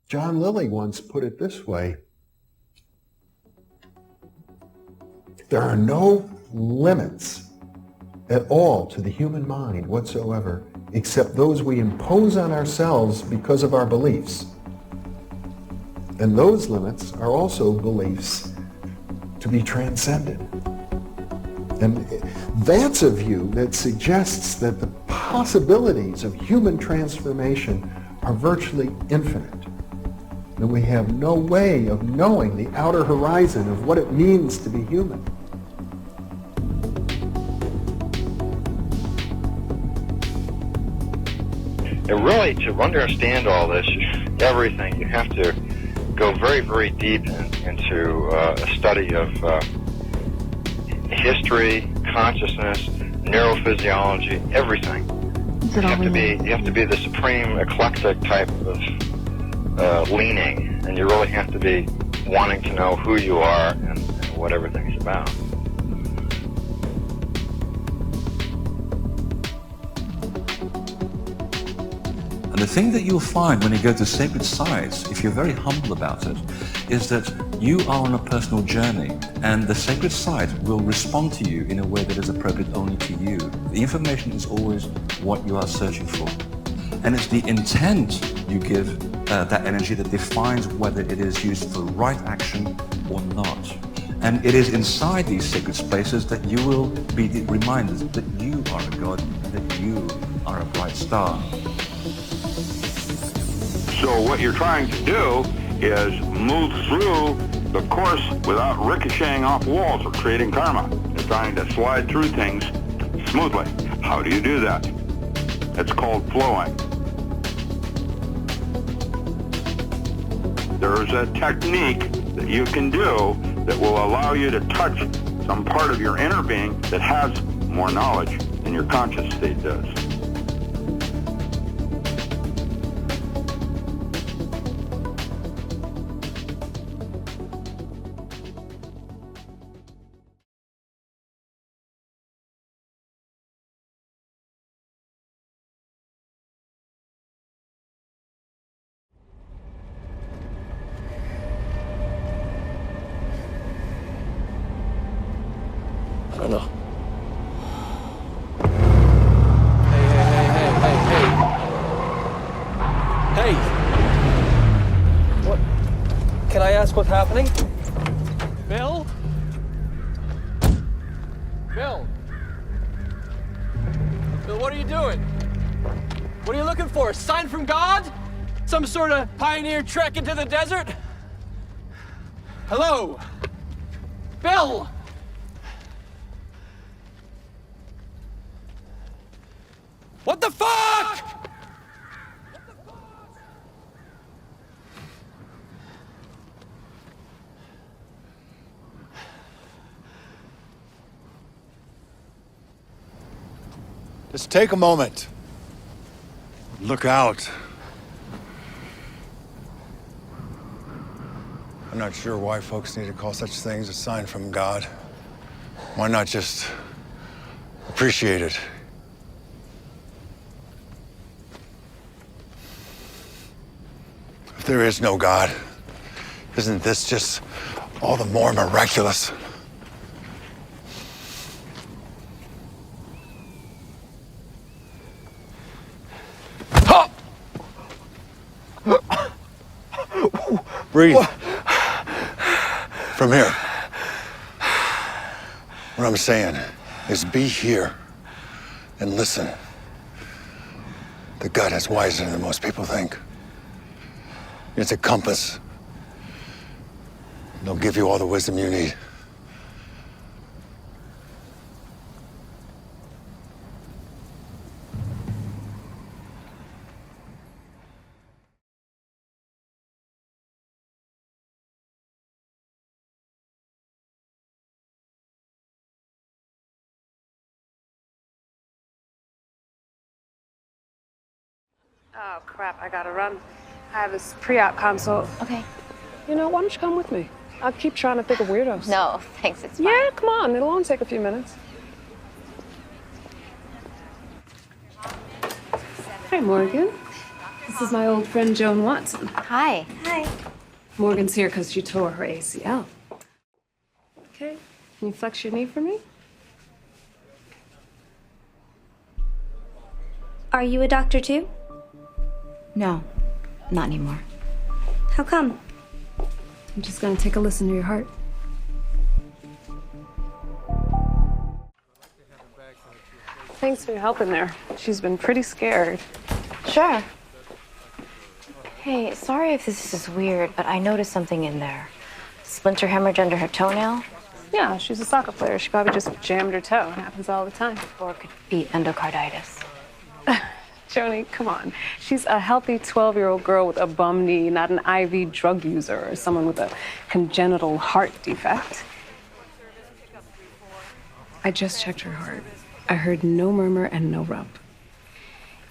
John Lilly once put it this way: there are no limits at all to the human mind whatsoever, except those we impose on ourselves because of our beliefs. And those limits are also beliefs to be transcended. And that's a view that suggests that the possibilities of human transformation are virtually infinite. And we have no way of knowing the outer horizon of what it means to be human. And really, to understand all this, everything, you have to go very, very deep into a study of history, consciousness, neurophysiology, everything. You have to be the supreme eclectic type of leaning, and you really have to be wanting to know who you are and what everything's about. And the thing that you'll find when you go to sacred sites, if you're very humble about it, is that you are on a personal journey, and the sacred site will respond to you in a way that is appropriate only to you. The information is always what you are searching for. And it's the intent you give that energy that defines whether it is used for right action or not. And it is inside these sacred spaces that you will be reminded that you are a god, that you are a bright star. So what you're trying to do is move through the course without ricocheting off walls or creating karma. You're trying to slide through things smoothly. How do you do that? It's called flowing. There's a technique that you can do that will allow you to touch some part of your inner being that has more knowledge than your conscious state does. I don't know. Hey! What? Can I ask what's happening? Bill? Bill? Bill, what are you doing? What are you looking for? A sign from God? Some sort of pioneer trek into the desert? Hello? Bill! What the fuck?! Just take a moment. Look out. I'm not sure why folks need to call such things a sign from God. Why not just appreciate it? If there is no God, isn't this just all the more miraculous? Breathe. From here. What I'm saying is be here and listen. The gut is wiser than most people think. It's a compass. It'll give you all the wisdom you need. Oh, crap, I gotta run. I have this pre-op consult. Okay. You know, why don't you come with me? I'll keep trying to think of weirdos. No, thanks, it's fine. Yeah, come on, it'll only take a few minutes. Hey, Morgan. This is my old friend Joan Watson. Hi. Hi. Morgan's here because she tore her ACL. Okay, can you flex your knee for me? Are you a doctor too? No, not anymore. How come? I'm just gonna take a listen to your heart. Thanks for your help in there. She's been pretty scared. Sure. Hey, sorry if this is weird, but I noticed something in there. Splinter hemorrhage under her toenail? Yeah, she's a soccer player. She probably just jammed her toe. It happens all the time. Or it could be endocarditis. Joni, come on. She's a healthy 12-year-old girl with a bum knee, not an IV drug user or someone with a congenital heart defect. I just checked her heart. I heard no murmur and no rub.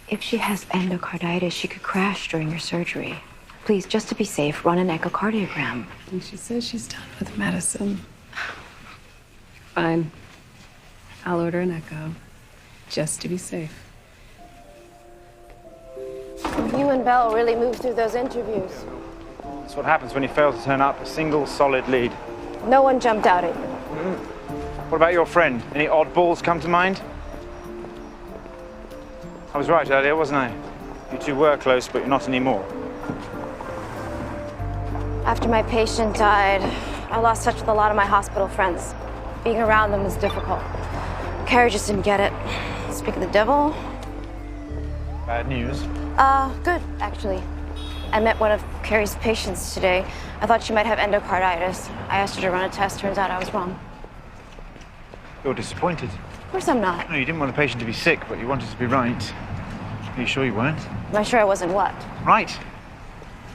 If she has endocarditis, she could crash during her surgery. Please, just to be safe, run an echocardiogram. And she says she's done with medicine. Fine. I'll order an echo, just to be safe. You and Belle really moved through those interviews. That's what happens when you fail to turn up a single solid lead. No one jumped out at you. What about your friend? Any oddballs come to mind? I was right earlier, wasn't I? You two were close, but you're not anymore. After my patient died, I lost touch with a lot of my hospital friends. Being around them was difficult. Carrie just didn't get it. Speak of the devil. Bad news. Good, actually. I met one of Carrie's patients today. I thought she might have endocarditis. I asked her to run a test. Turns out I was wrong. You're disappointed. Of course I'm not. No, you didn't want the patient to be sick, but you wanted to be right. Are you sure you weren't? Am I sure I wasn't what? Right.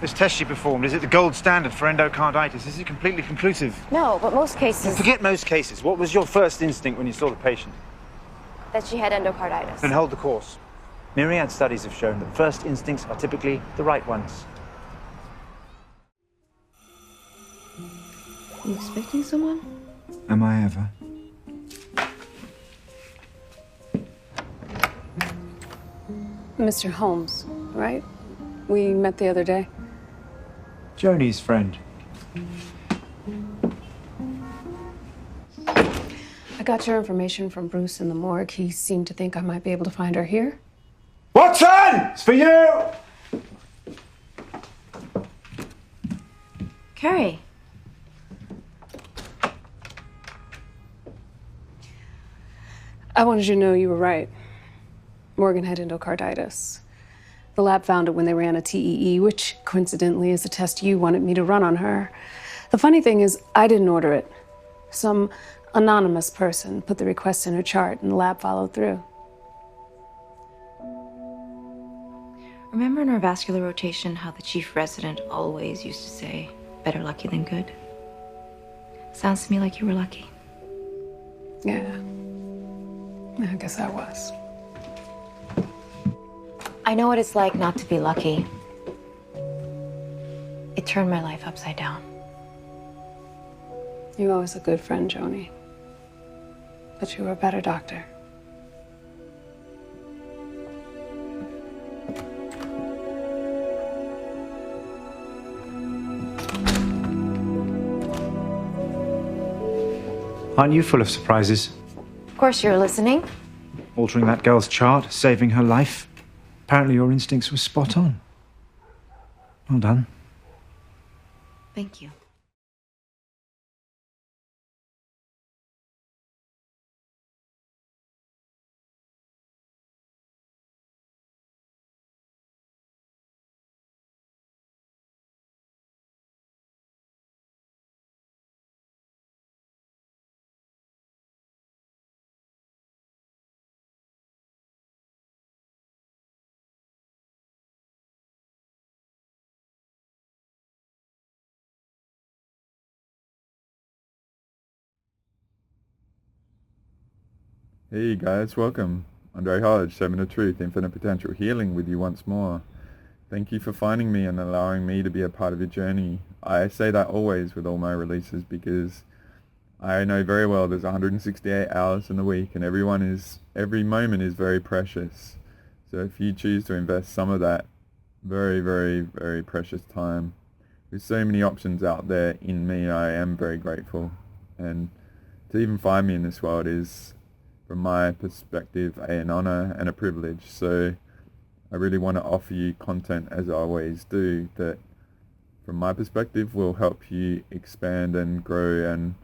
This test she performed, is it the gold standard for endocarditis? Is it completely conclusive? No, but most cases... Forget most cases. What was your first instinct when you saw the patient? that she had endocarditis. Then hold the course. Myriad studies have shown that first instincts are typically the right ones. You expecting someone? Am I ever? Mr. Holmes, right? We met the other day. Joni's friend. I got your information from Bruce in the morgue. He seemed to think I might be able to find her here. Watson! It's for you! Carrie. I wanted you to know you were right. Morgan had endocarditis. The lab found it when they ran a TEE, which coincidentally is a test you wanted me to run on her. The funny thing is, I didn't order it. Some anonymous person put the request in her chart and the lab followed through. Remember in our vascular rotation how the chief resident always used to say, better lucky than good? Sounds to me like you were lucky. Yeah. I guess I was. I know what it's like not to be lucky. It turned my life upside down. You're always a good friend, Joni. But you were a better doctor. Aren't you full of surprises? Of course you're listening. Altering that girl's chart, saving her life. Apparently your instincts were spot on. Well done. Thank you. Hey guys, welcome. Andre Hodge, Seven of Truth, Infinite Potential Healing with you once more. Thank you for finding me and allowing me to be a part of your journey. I say that always with all my releases because I know very well there's 168 hours in the week and every moment is very precious. So if you choose to invest some of that very, very, very precious time. With so many options out there in me, I am very grateful. And to even find me in this world is, from my perspective, an honor and a privilege. So I really want to offer you content, as I always do, that from my perspective will help you expand and grow and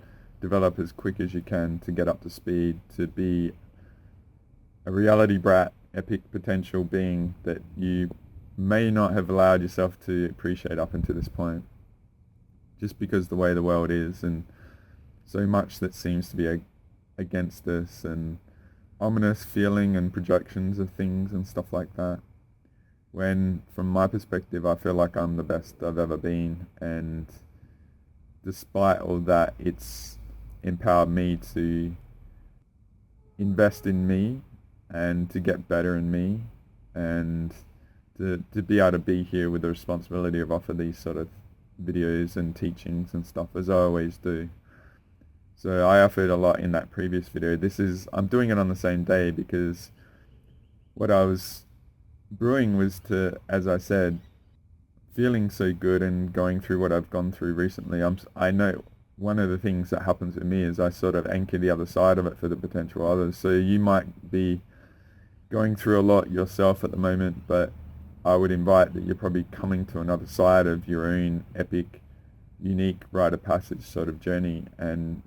develop as quick as you can to get up to speed, to be a reality brat, epic potential being that you may not have allowed yourself to appreciate up until this point, just because the way the world is and so much that seems to be against us, and ominous feeling and projections of things and stuff like that. When, from my perspective, I feel like I'm the best I've ever been, and despite all that, it's empowered me to invest in me and to get better in me, and to be able to be here with the responsibility of offer these sort of videos and teachings and stuff, as I always do. So I offered a lot in that previous video. I'm doing it on the same day because what I was brewing was to, as I said, feeling so good and going through what I've gone through recently. I know one of the things that happens with me is I sort of anchor the other side of it for the potential others. So you might be going through a lot yourself at the moment, but I would invite that you're probably coming to another side of your own epic, unique rite of passage sort of journey. And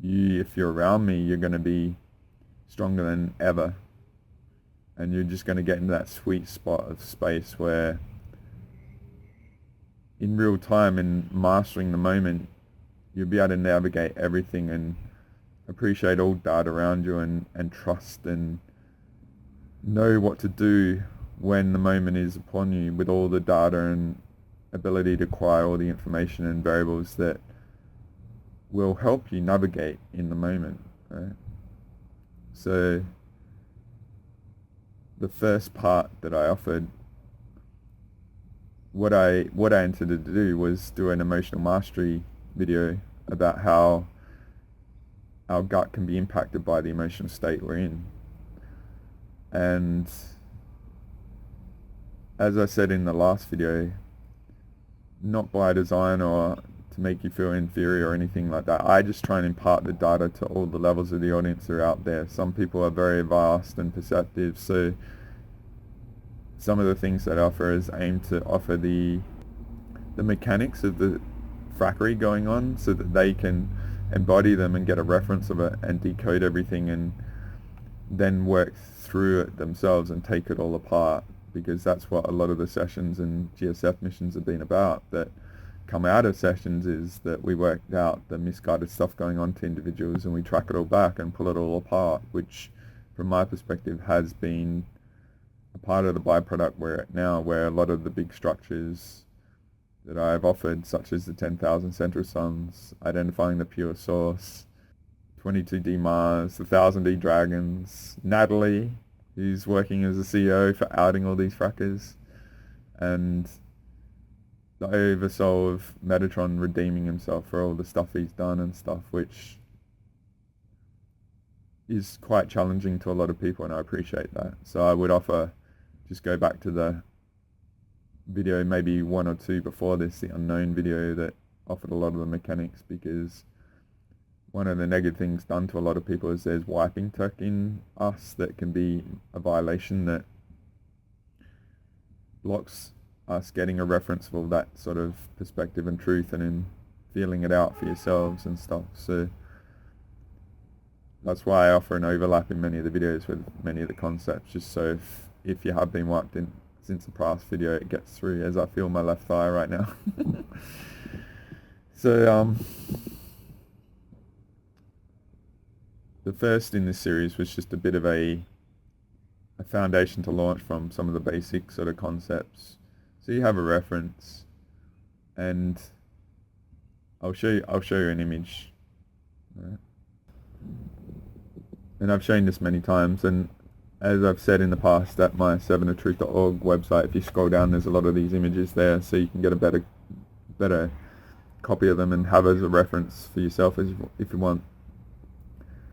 you, if you're around me, you're going to be stronger than ever. And you're just going to get into that sweet spot of space where in real time and mastering the moment, you'll be able to navigate everything and appreciate all data around you and trust and know what to do when the moment is upon you, with all the data and ability to acquire all the information and variables that will help you navigate in the moment, right? So the first part that I offered, what I intended to do was do an emotional mastery video about how our gut can be impacted by the emotional state we're in. And as I said in the last video, not by design or to make you feel inferior or anything like that. I just try and impart the data to all the levels of the audience that are out there. Some people are very vast and perceptive, so some of the things that I offer is aimed to offer the mechanics of the frackery going on so that they can embody them and get a reference of it and decode everything and then work through it themselves and take it all apart, because that's what a lot of the sessions and GSF missions have been about. That come out of sessions is that we worked out the misguided stuff going on to individuals and we track it all back and pull it all apart, which from my perspective has been a part of the byproduct we're at now, where a lot of the big structures that I've offered, such as the 10,000 central suns, identifying the pure source, 22D Mars, the 1000D dragons, Natalie, who's working as a CEO for outing all these frackers, and the oversoul of Metatron redeeming himself for all the stuff he's done and stuff, which is quite challenging to a lot of people, and I appreciate that. So I would offer, just go back to the video, maybe one or two before this, the unknown video that offered a lot of the mechanics, because one of the negative things done to a lot of people is there's wiping tech in us that can be a violation that blocks us getting a reference of all that sort of perspective and truth and in feeling it out for yourselves and stuff. So that's why I offer an overlap in many of the videos with many of the concepts, just so if you have been wiped in since the past video, it gets through, as I feel my left thigh right now. So the first in this series was just a bit of a foundation to launch from, some of the basic sort of concepts, so you have a reference. And I'll show you an image. Right. And I've shown this many times, and as I've said in the past, at my 7oftruth.org website, if you scroll down, there's a lot of these images there, so you can get a better copy of them and have as a reference for yourself if you want.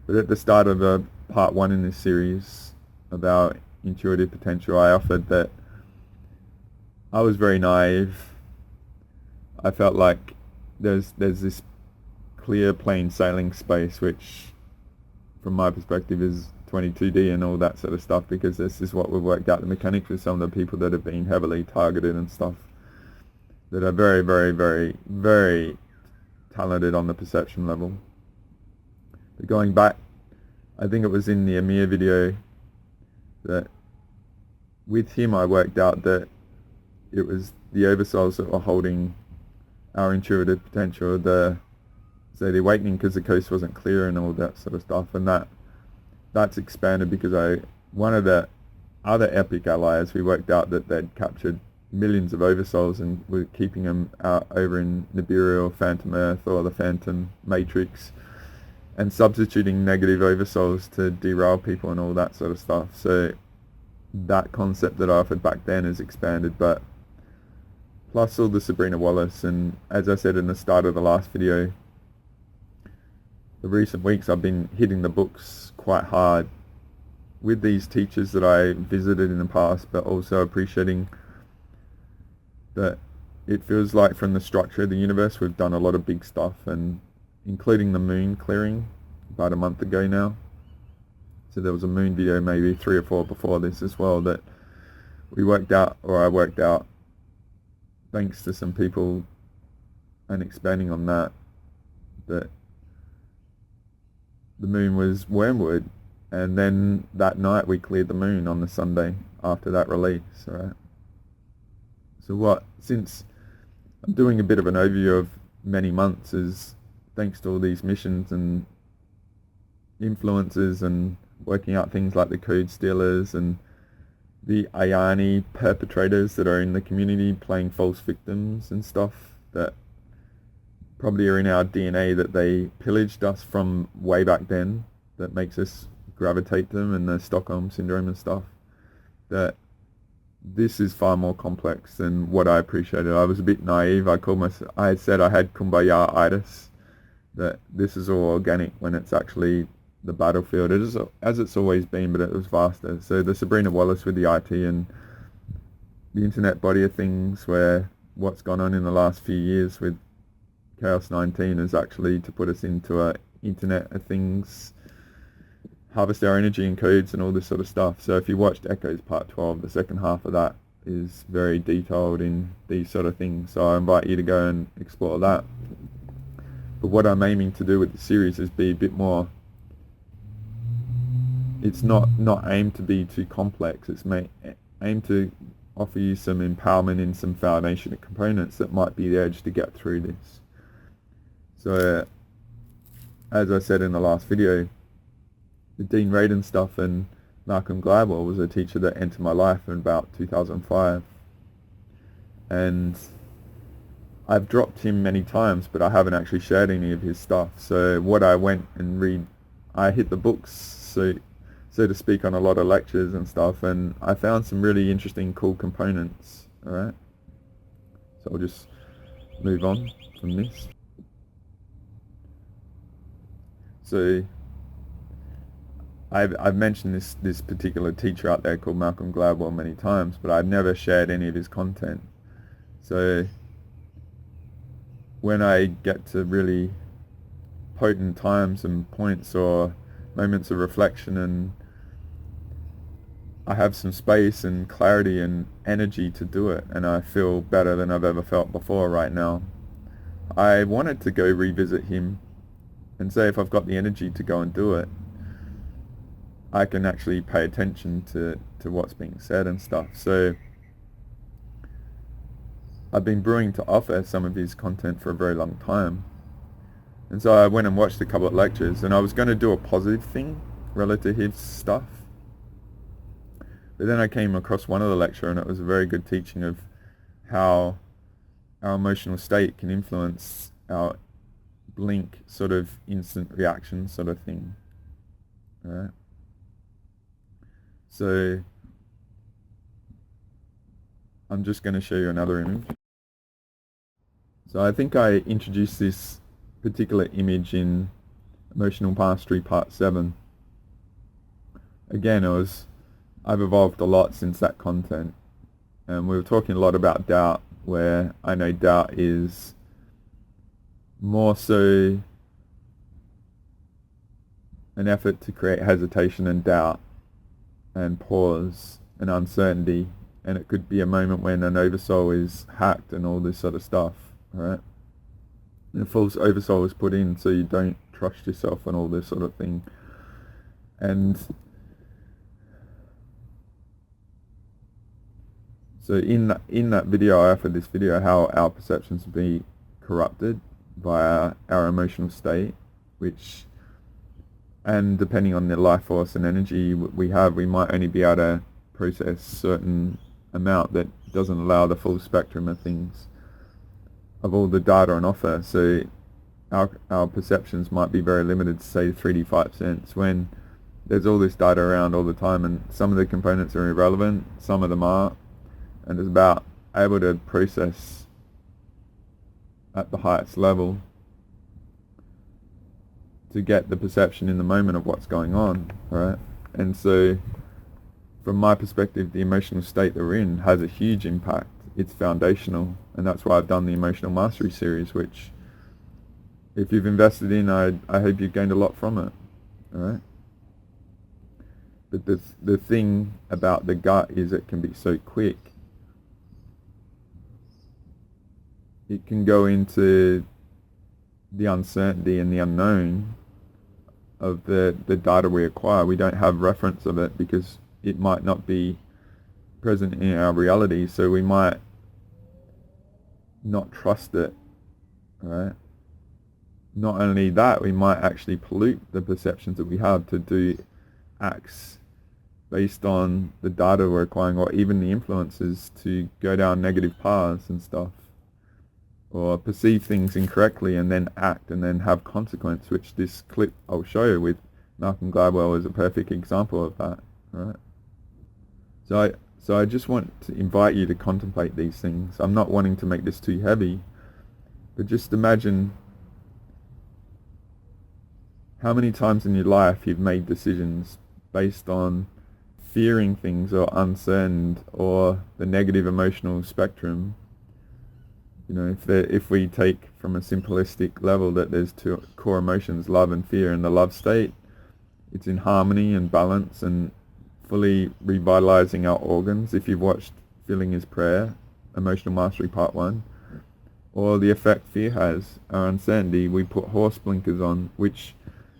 But at the start of part one in this series about intuitive potential, I offered that I was very naive. I felt like there's this clear plain sailing space, which from my perspective is 22D and all that sort of stuff, because this is what we've worked out the mechanics with some of the people that have been heavily targeted and stuff, that are very, very, very, very talented on the perception level. But going back, I think it was in the Amir video that with him I worked out that it was the oversouls that were holding our intuitive potential, the awakening, because the coast wasn't clear and all that sort of stuff, and that's expanded because one of the other epic allies, we worked out that they'd captured millions of oversouls and were keeping them out over in Nibiru or Phantom Earth or the Phantom Matrix, and substituting negative oversouls to derail people and all that sort of stuff. So that concept that I offered back then has expanded, but plus all the Sabrina Wallace, and as I said in the start of the last video, the recent weeks I've been hitting the books quite hard with these teachers that I visited in the past, but also appreciating that it feels like from the structure of the universe we've done a lot of big stuff, and including the moon clearing about a month ago now. So there was a moon video maybe 3 or 4 before this as well that I worked out thanks to some people, and expanding on that the moon was wormwood, and then that night we cleared the moon on the Sunday after that release. Right. So since I'm doing a bit of an overview of many months, is thanks to all these missions and influences and working out things like the code stealers and the Ayani perpetrators that are in the community playing false victims and stuff that probably are in our DNA, that they pillaged us from way back then, that makes us gravitate to them, and the Stockholm Syndrome and stuff, that this is far more complex than what I appreciated. I was a bit naive. I said I had kumbaya-itis, that this is all organic when it's actually the battlefield. It is as it's always been, but it was vaster. So the Sabrina Wallace with the IT and the internet body of things, where what's gone on in the last few years with Chaos 19 is actually to put us into a internet of things, harvest our energy and codes and all this sort of stuff. So if you watched Echoes Part 12, the second half of that is very detailed in these sort of things. So I invite you to go and explore that. But what I'm aiming to do with the series is be a bit more, it's not aimed to be too complex. It's aimed to offer you some empowerment in some foundational components that might be the edge to get through this. So as I said in the last video, the Dean Radin stuff and Malcolm Gladwell was a teacher that entered my life in about 2005. And I've dropped him many times, but I haven't actually shared any of his stuff. So what I went and read, I hit the books, so to speak, on a lot of lectures and stuff, and I found some really interesting, cool components. Alright, so I'll just move on from this. So I've mentioned this particular teacher out there called Malcolm Gladwell many times, but I've never shared any of his content. So when I get to really potent times and points or moments of reflection, and I have some space and clarity and energy to do it, and I feel better than I've ever felt before right now, I wanted to go revisit him and say, if I've got the energy to go and do it, I can actually pay attention to what's being said and stuff. So I've been brewing to offer some of his content for a very long time. And so I went and watched a couple of lectures, and I was going to do a positive thing relative to his stuff. But then I came across one of the lecture, and it was a very good teaching of how our emotional state can influence our blink sort of instant reaction sort of thing. Alright. So I'm just going to show you another image. So I think I introduced this particular image in Emotional Mastery Part 7. Again, I've evolved a lot since that content. And we were talking a lot about doubt, where I know doubt is more so an effort to create hesitation and doubt and pause and uncertainty, and it could be a moment when an oversoul is hacked and all this sort of stuff, right? And a false oversoul is put in so you don't trust yourself and all this sort of thing. And so in that video, I offered this video how our perceptions will be corrupted by our emotional state, which, and depending on the life force and energy we have, we might only be able to process certain amount that doesn't allow the full spectrum of things, of all the data on offer. So our perceptions might be very limited to, say, 3D 5%, when there's all this data around all the time, and some of the components are irrelevant, some of them are, and it's about able to process at the highest level to get the perception in the moment of what's going on, right? And so from my perspective, the emotional state that we're in has a huge impact. It's foundational, and that's why I've done the Emotional Mastery series, which if you've invested in, I hope you've gained a lot from it, all right? But the thing about the gut is it can be so quick. It can go into the uncertainty and the unknown of the data we acquire. We don't have reference of it because it might not be present in our reality, so we might not trust it, right? Not only that, we might actually pollute the perceptions that we have to do acts based on the data we're acquiring, or even the influences to go down negative paths and stuff, or perceive things incorrectly and then act and then have consequence, which this clip I'll show you with Malcolm Gladwell is a perfect example of that, right? So I just want to invite you to contemplate these things. I'm not wanting to make this too heavy, but just imagine how many times in your life you've made decisions based on fearing things or uncertain or the negative emotional spectrum. You know, if we take from a simplistic level that there's two core emotions, love and fear, and the love state, it's in harmony and balance and fully revitalizing our organs. If you've watched Feeling is Prayer, Emotional Mastery Part 1, or the effect fear has, our uncertainty, we put horse blinkers on, which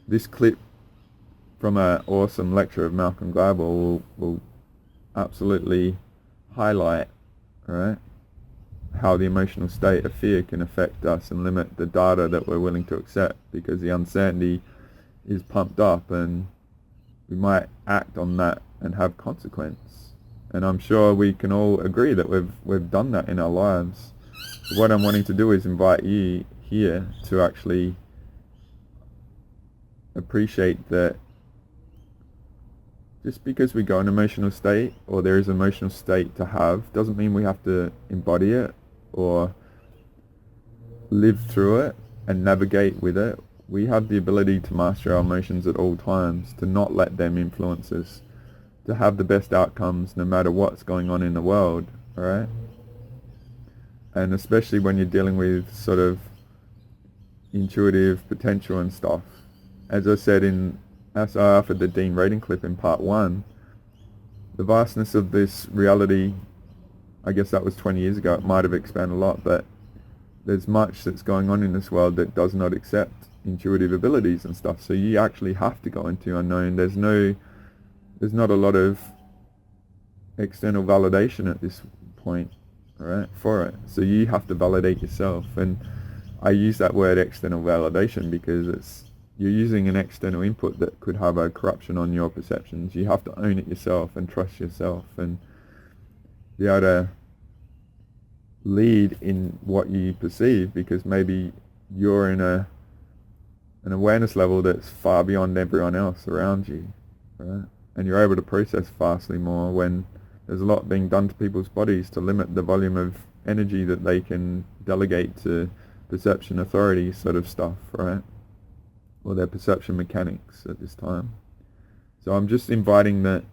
this clip from an awesome lecture of Malcolm Gladwell will absolutely highlight, right, how the emotional state of fear can affect us and limit the data that we're willing to accept, because the uncertainty is pumped up and we might act on that and have consequence. And I'm sure we can all agree that we've done that in our lives. What I'm wanting to do is invite you here to actually appreciate that just because we go in an emotional state, or there is an emotional state to have, doesn't mean we have to embody it or live through it and navigate with it. We have the ability to master our emotions at all times, to not let them influence us, to have the best outcomes no matter what's going on in the world, alright? And especially when you're dealing with sort of intuitive potential and stuff. As I said as I offered the Dean rating clip in part 1, the vastness of this reality, I guess that was 20 years ago, it might have expanded a lot, but there's much that's going on in this world that does not accept intuitive abilities and stuff. So you actually have to go into unknown. There's not a lot of external validation at this point, right, for it. So you have to validate yourself. And I use that word external validation because you're using an external input that could have a corruption on your perceptions. You have to own it yourself and trust yourself and be able to lead in what you perceive, because maybe you're in an awareness level that's far beyond everyone else around you, right? And you're able to process vastly more when there's a lot being done to people's bodies to limit the volume of energy that they can delegate to perception authority sort of stuff, right? Or their perception mechanics at this time. So I'm just inviting that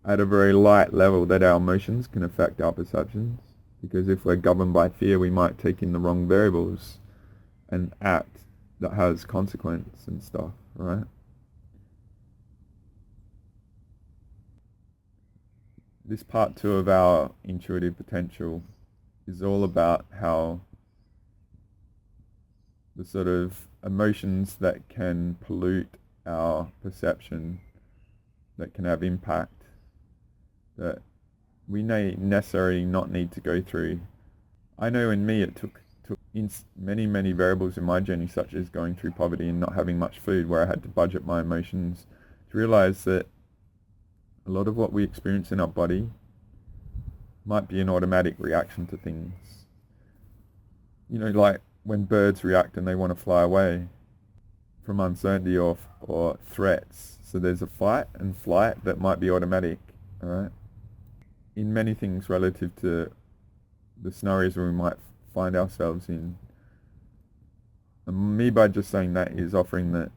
at a very light level that our emotions can affect our perceptions, because if we're governed by fear, we might take in the wrong variables and act that has consequence and stuff, right? This part 2 of our intuitive potential is all about how the sort of emotions that can pollute our perception, that can have impact, that we may necessarily not need to go through. I know in me it took many variables in my journey, such as going through poverty and not having much food, where I had to budget my emotions, to realize that a lot of what we experience in our body might be an automatic reaction to things. You know, like when birds react and they want to fly away from uncertainty or threats. So there's a fight and flight that might be automatic, all right? In many things relative to the scenarios where we might find ourselves in. And me, by just saying that, is offering that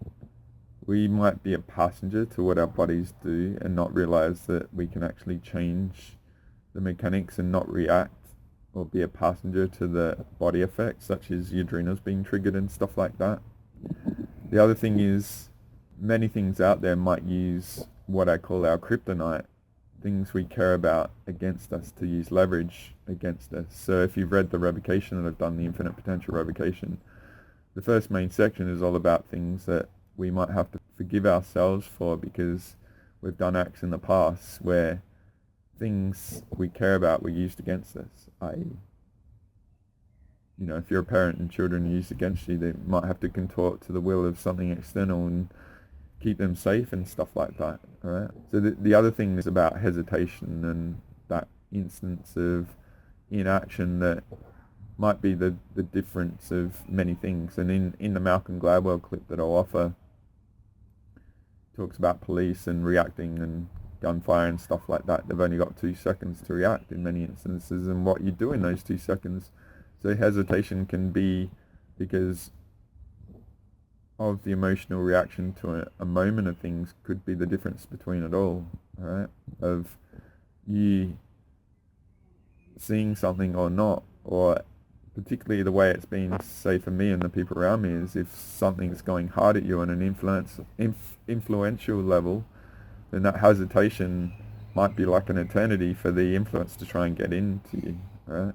we might be a passenger to what our bodies do and not realize that we can actually change the mechanics and not react or be a passenger to the body effects, such as your adrenals being triggered and stuff like that. The other thing is, many things out there might use what I call our kryptonite, things we care about, against us, to use leverage against us. So if you've read the revocation that I've done, the infinite potential revocation, the first main section is all about things that we might have to forgive ourselves for because we've done acts in the past where things we care about were used against us, i.e., you know, if you're a parent and children are used against you, they might have to contort to the will of something external and keep them safe and stuff like that, all right? So the other thing is about hesitation and that instance of inaction that might be the difference of many things. And in the Malcolm Gladwell clip that I'll offer, talks about police and reacting and gunfire and stuff like that. They've only got 2 seconds to react in many instances, and what you do in those 2 seconds. So hesitation can be because of the emotional reaction to a moment of things, could be the difference between it all, right? Of you seeing something or not, or particularly the way it's been, say, for me and the people around me, is if something's going hard at you on an influential level, then that hesitation might be like an eternity for the influence to try and get into you, right?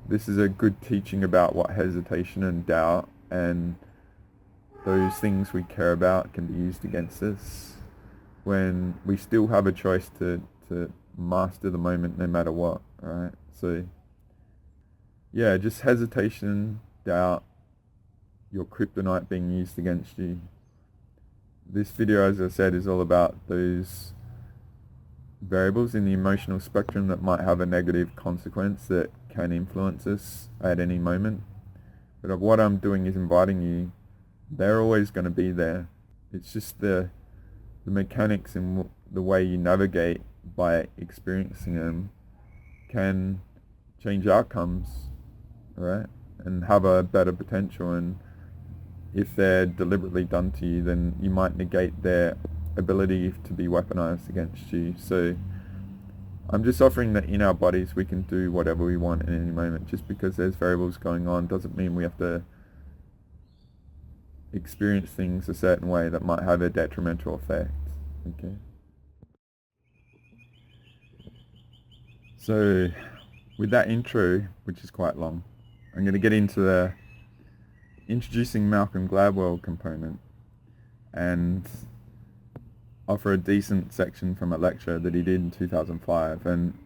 This is a good teaching about what hesitation and doubt and those things we care about can be used against us when we still have a choice to master the moment no matter what, right? So yeah, just hesitation, doubt, your kryptonite being used against you. This video, as I said, is all about those variables in the emotional spectrum that might have a negative consequence that can influence us at any moment. But what I'm doing is inviting you, they're always going to be there. It's just the mechanics and the way you navigate by experiencing them can change outcomes, right? And have a better potential. And if they're deliberately done to you, then you might negate their ability to be weaponized against you. So I'm just offering that in our bodies we can do whatever we want in any moment. Just because there's variables going on doesn't mean we have to experience things a certain way that might have a detrimental effect. Okay. So with that intro, which is quite long, I'm going to get into the introducing Malcolm Gladwell component and offer a decent section from a lecture that he did in 2005. And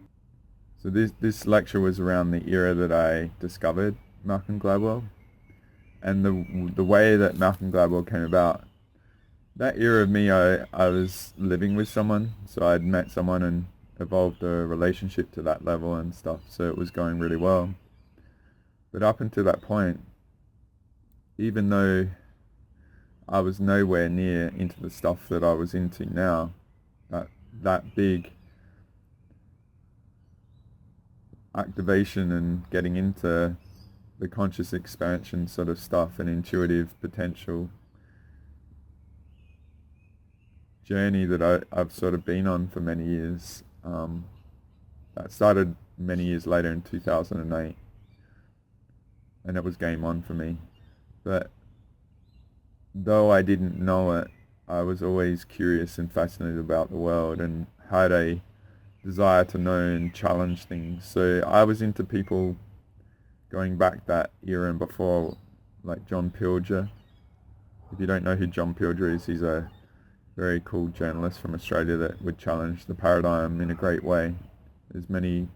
so this lecture was around the era that I discovered Malcolm Gladwell, and the way that Malcolm Gladwell came about. That era of me, I was living with someone, so I'd met someone and evolved a relationship to that level and stuff, so it was going really well. But up until that point, even though I was nowhere near into the stuff that I was into now, that big activation and getting into the conscious expansion sort of stuff and intuitive potential journey that I've sort of been on for many years. That started many years later in 2008, and it was game on for me. But though I didn't know it, I was always curious and fascinated about the world and had a desire to know and challenge things. So I was into people going back that era and before, like John Pilger. If you don't know who John Pilger is, he's a very cool journalist from Australia that would challenge the paradigm in a great way. There's many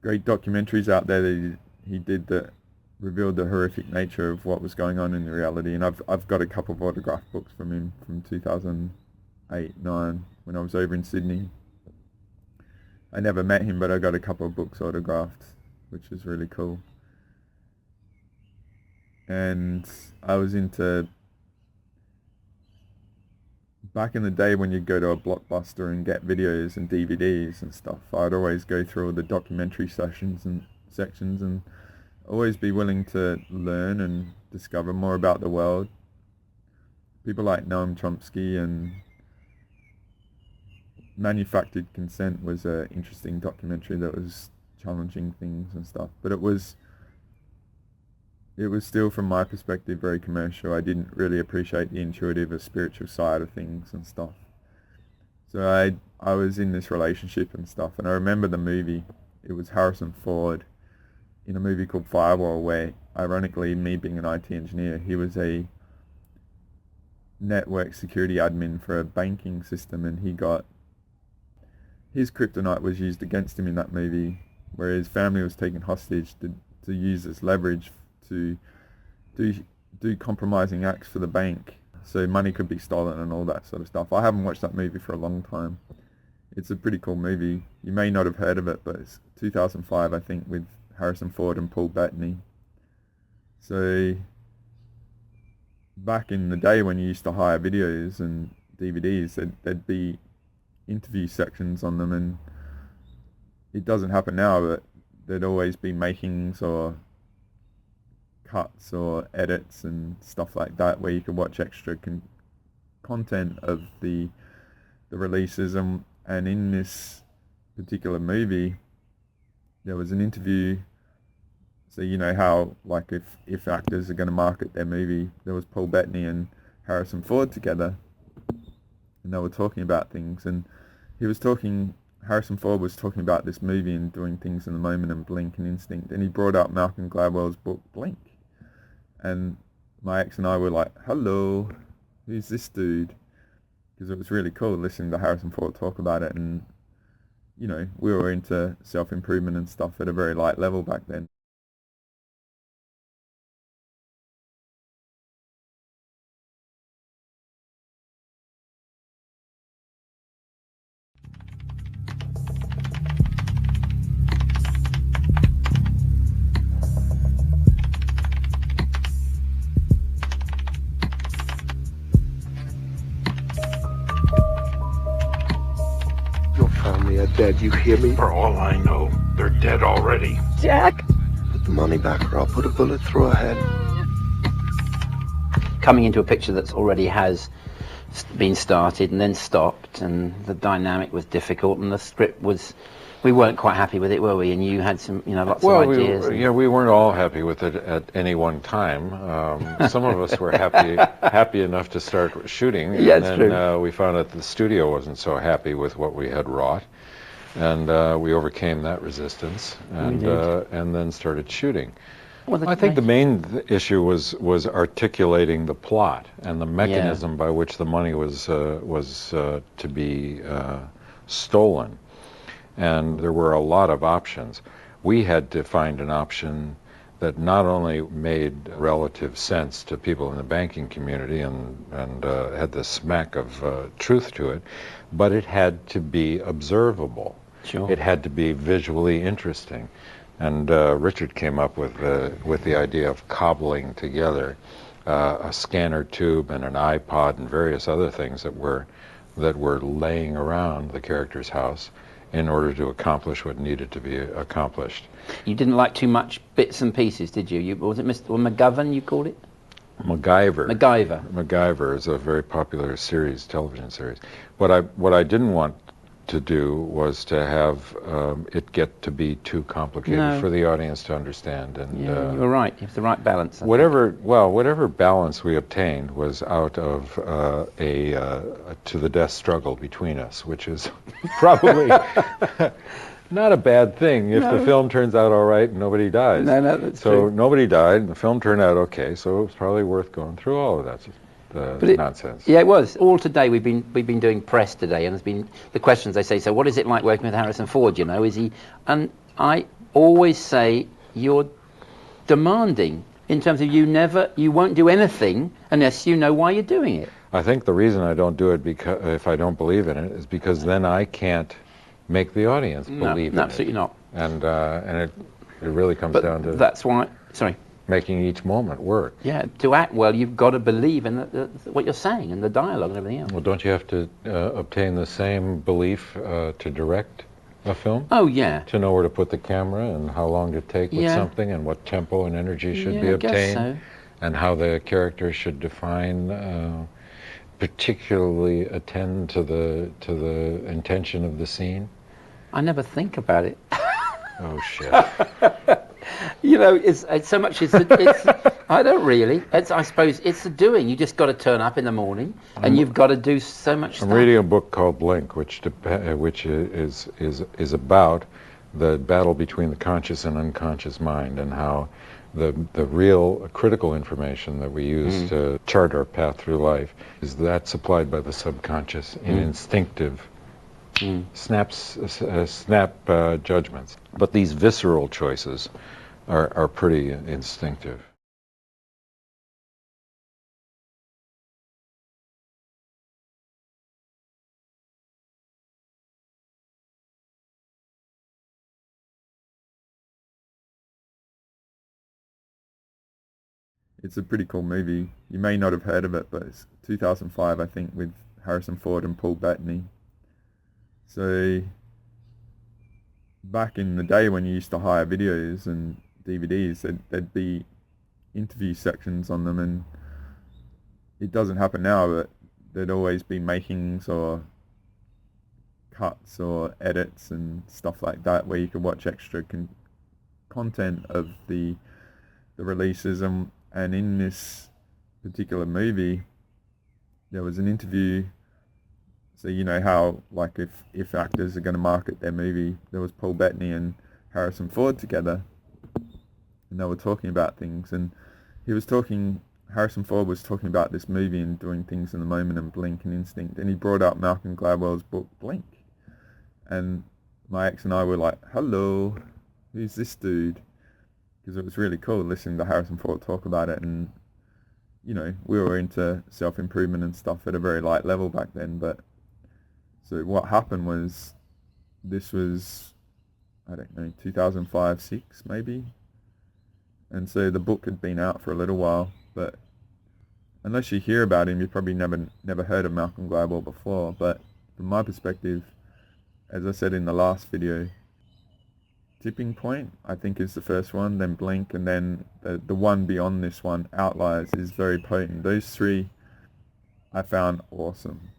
great documentaries out there that he did that revealed the horrific nature of what was going on in the reality. And I've got a couple of autographed books from him from 2008-9 when I was over in Sydney. I never met him, but I got a couple of books autographed, which was really cool. And I was into, back in the day when you'd go to a Blockbuster and get videos and DVDs and stuff, I'd always go through all the documentary sections and always be willing to learn and discover more about the world. People like Noam Chomsky and Manufactured Consent was an interesting documentary that was challenging things and stuff, but it was still, from my perspective, very commercial. I didn't really appreciate the intuitive or spiritual side of things and stuff. So I was in this relationship and stuff, and I remember the movie. It was Harrison Ford in a movie called Firewall, where, ironically, me being an IT engineer, he was a network security admin for a banking system, and his kryptonite was used against him in that movie, where his family was taken hostage to use as leverage to do compromising acts for the bank, so money could be stolen and all that sort of stuff. I haven't watched that movie for a long time. It's a pretty cool movie. You may not have heard of it, but it's 2005, I think, with Harrison Ford and Paul Bettany. So back in the day when you used to hire videos and DVDs, there'd be interview sections on them, and it doesn't happen now, but there'd always be makings or cuts or edits and stuff like that where you could watch extra content of the releases. And in this particular movie there was an interview. So you know how, like, if actors are going to market their movie, there was Paul Bettany and Harrison Ford together, and they were talking about things, and Harrison Ford was talking about this movie and doing things in the moment and Blink and Instinct, and he brought up Malcolm Gladwell's book Blink, and my ex and I were like, hello, who's this dude? Because it was really cool listening to Harrison Ford talk about it, and you know, we were into self-improvement and stuff at a very light level back then. Dead, you hear me? For all I know, they're dead already. Jack! Put the money back or I'll put a bullet through her head. Coming into a picture that's already has been started and then stopped, and the dynamic was difficult, and the script was, we weren't quite happy with it, were we? And you had some, lots of ideas. Well, we weren't all happy with it at any one time. Some of us were happy enough to start shooting, yeah, and then we found that the studio wasn't so happy with what we had wrought. And we overcame that resistance, and then started shooting. Well, I think the main issue was articulating the plot and the mechanism by which the money was to be stolen. And there were a lot of options. We had to find an option that not only made relative sense to people in the banking community and had the smack of truth to it, but it had to be observable. Sure. It had to be visually interesting, and Richard came up with the idea of cobbling together a scanner tube and an iPod and various other things that were laying around the character's house in order to accomplish what needed to be accomplished. You didn't like too much bits and pieces, did you? Was it Mr. McGovern you called it? MacGyver is a very popular series, television series. What I didn't want to do was to have it get to be too complicated for the audience to understand. And you're right. You have the right balance. Whatever balance we obtained was out of to the death struggle between us, which is probably not a bad thing if the film turns out all right and nobody dies. No, that's so true. Nobody died, and the film turned out okay. So it was probably worth going through all of that. Nonsense. Yeah, it was. All today we've been doing press today, and there's been the questions. They say, so what is it like working with Harrison Ford? You know, is he? And I always say you're demanding in terms of you won't do anything unless you know why you're doing it. I think the reason I don't do it because if I don't believe in it is because then I can't make the audience believe in it. Absolutely not. And it really comes down to that's why. Sorry. Making each moment work. Yeah, to act well, you've got to believe in what you're saying and the dialogue and everything else. Well, don't you have to obtain the same belief to direct a film? Oh, yeah. To know where to put the camera and how long to take with something and what tempo and energy should be obtained, and how the character should define, particularly attend to the intention of the scene. I never think about it. Oh, shit. You know, it's so much. It's I don't really. I suppose it's the doing. You just got to turn up in the morning, and you've got to do so much stuff. I'm reading a book called Blink, which is about the battle between the conscious and unconscious mind, and how the real critical information that we use to chart our path through life is that supplied by the subconscious in instinctive snap judgments. But these visceral choices are pretty instinctive. It's a pretty cool movie. You may not have heard of it, but it's 2005, I think, with Harrison Ford and Paul Bettany. So back in the day when you used to hire videos and DVDs, there'd be interview sections on them, and it doesn't happen now, but there'd always be makings or cuts or edits and stuff like that where you could watch extra content of the releases. And in this particular movie, there was an interview. So you know how, like, if actors are going to market their movie, there was Paul Bettany and Harrison Ford together, and they were talking about things, and Harrison Ford was talking about this movie and doing things in the moment and Blink and Instinct, and he brought up Malcolm Gladwell's book Blink, and my ex and I were like, hello, who's this dude? Because it was really cool listening to Harrison Ford talk about it, and you know, we were into self-improvement and stuff at a very light level back then. But so what happened was, this was, I don't know, 2005, 6 maybe, and so the book had been out for a little while, but unless you hear about him, you probably never heard of Malcolm Gladwell before. But from my perspective, as I said in the last video, Tipping Point, I think, is the first one, then Blink, and then the one beyond this one, Outliers, is very potent. Those three I found awesome,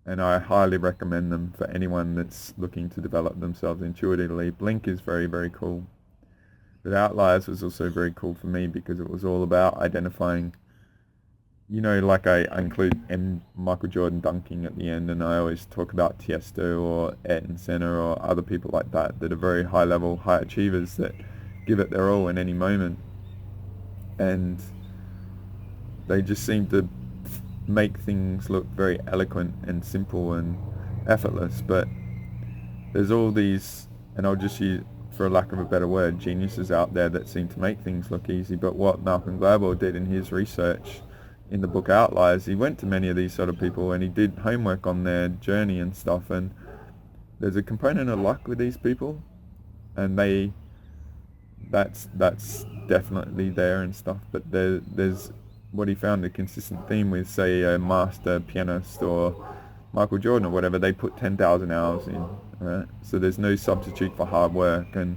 and I highly recommend them for anyone that's looking to develop themselves intuitively. Blink is very, very cool, but Outliers was also very cool for me because it was all about identifying, you know, like I include Michael Jordan dunking at the end, and I always talk about Tiesto or Ayrton Senna or other people like that are very high level, high achievers that give it their all in any moment, and they just seem to make things look very eloquent and simple and effortless. But there's all these, and I'll just use, for lack of a better word, geniuses out there that seem to make things look easy. But what Malcolm Gladwell did in his research in the book Outliers, he went to many of these sort of people and he did homework on their journey and stuff, and there's a component of luck with these people, and that's definitely there and stuff, but there's what he found a consistent theme with, say, a master pianist or Michael Jordan or whatever. They put 10,000 hours in, right? So there's no substitute for hard work, and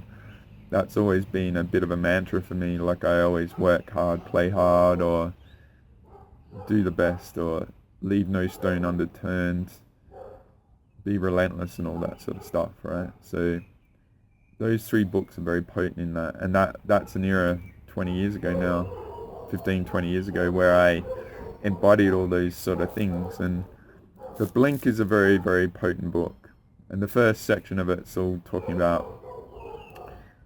that's always been a bit of a mantra for me. Like, I always work hard, play hard, or do the best, or leave no stone unturned, be relentless, and all that sort of stuff, right? So those 3 books are very potent in that, and that's an era 20 years ago now, 15, 20 years ago, where I embodied all those sort of things. And The Blink is a very, very potent book, and the first section of it's all talking about,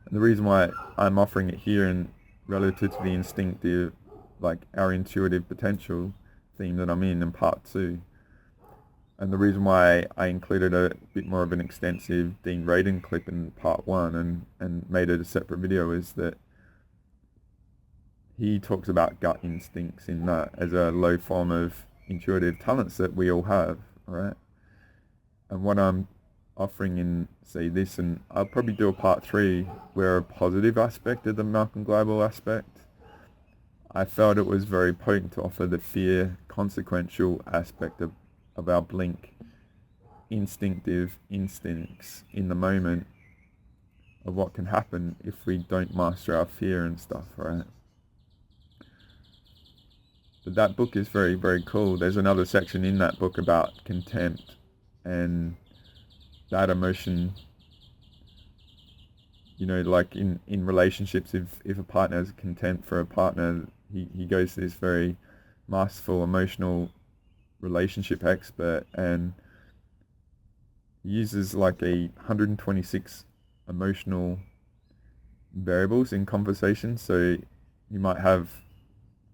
and the reason why I'm offering it here and relative to the instinctive, like our intuitive potential theme that I'm in part 2, and the reason why I included a bit more of an extensive Dean Radin clip in part 1 and made it a separate video, is that he talks about gut instincts in that as a low form of intuitive talents that we all have, right? And what I'm offering in, say, this, and I'll probably do a part 3 where a positive aspect of the Malcolm Gladwell aspect, I felt it was very potent to offer the fear consequential aspect of our blink, instinctive instincts in the moment of what can happen if we don't master our fear and stuff, right? But that book is very, very cool. There's another section in that book about contempt and that emotion. You know, like in relationships, if a partner has contempt for a partner, he goes to this very masterful emotional relationship expert and uses like 126 emotional variables in conversation. So you might have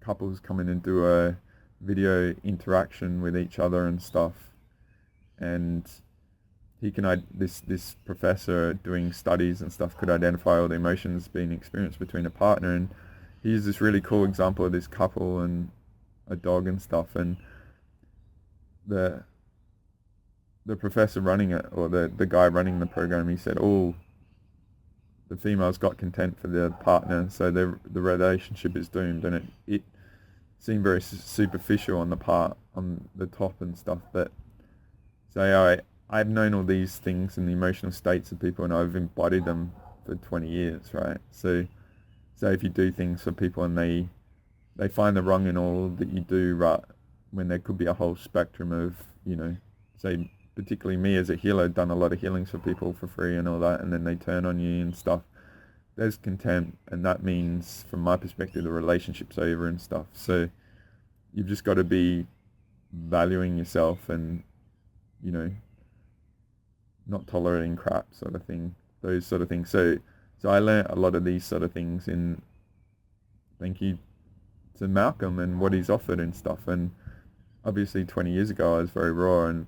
couples come in and do a video interaction with each other and stuff, and he can, this professor doing studies and stuff, could identify all the emotions being experienced between a partner. And he used this really cool example of this couple and a dog and stuff, and the professor running it, or the guy running the program, he said, oh, the female's got contempt for the partner, so the relationship is doomed. And it seemed very superficial on the top and stuff, but so I've known all these things and the emotional states of people, and I've embodied them for 20 years, right? So if you do things for people and they find the wrong in all that you do, right, when there could be a whole spectrum of, you know, say particularly me as a healer, done a lot of healings for people for free and all that, and then they turn on you and stuff. There's contempt, and that means, from my perspective, the relationship's over and stuff. So you've just got to be valuing yourself and, you know, not tolerating crap sort of thing, those sort of things. So I learned a lot of these sort of things in, thank you to Malcolm and what he's offered and stuff. And obviously 20 years ago I was very raw and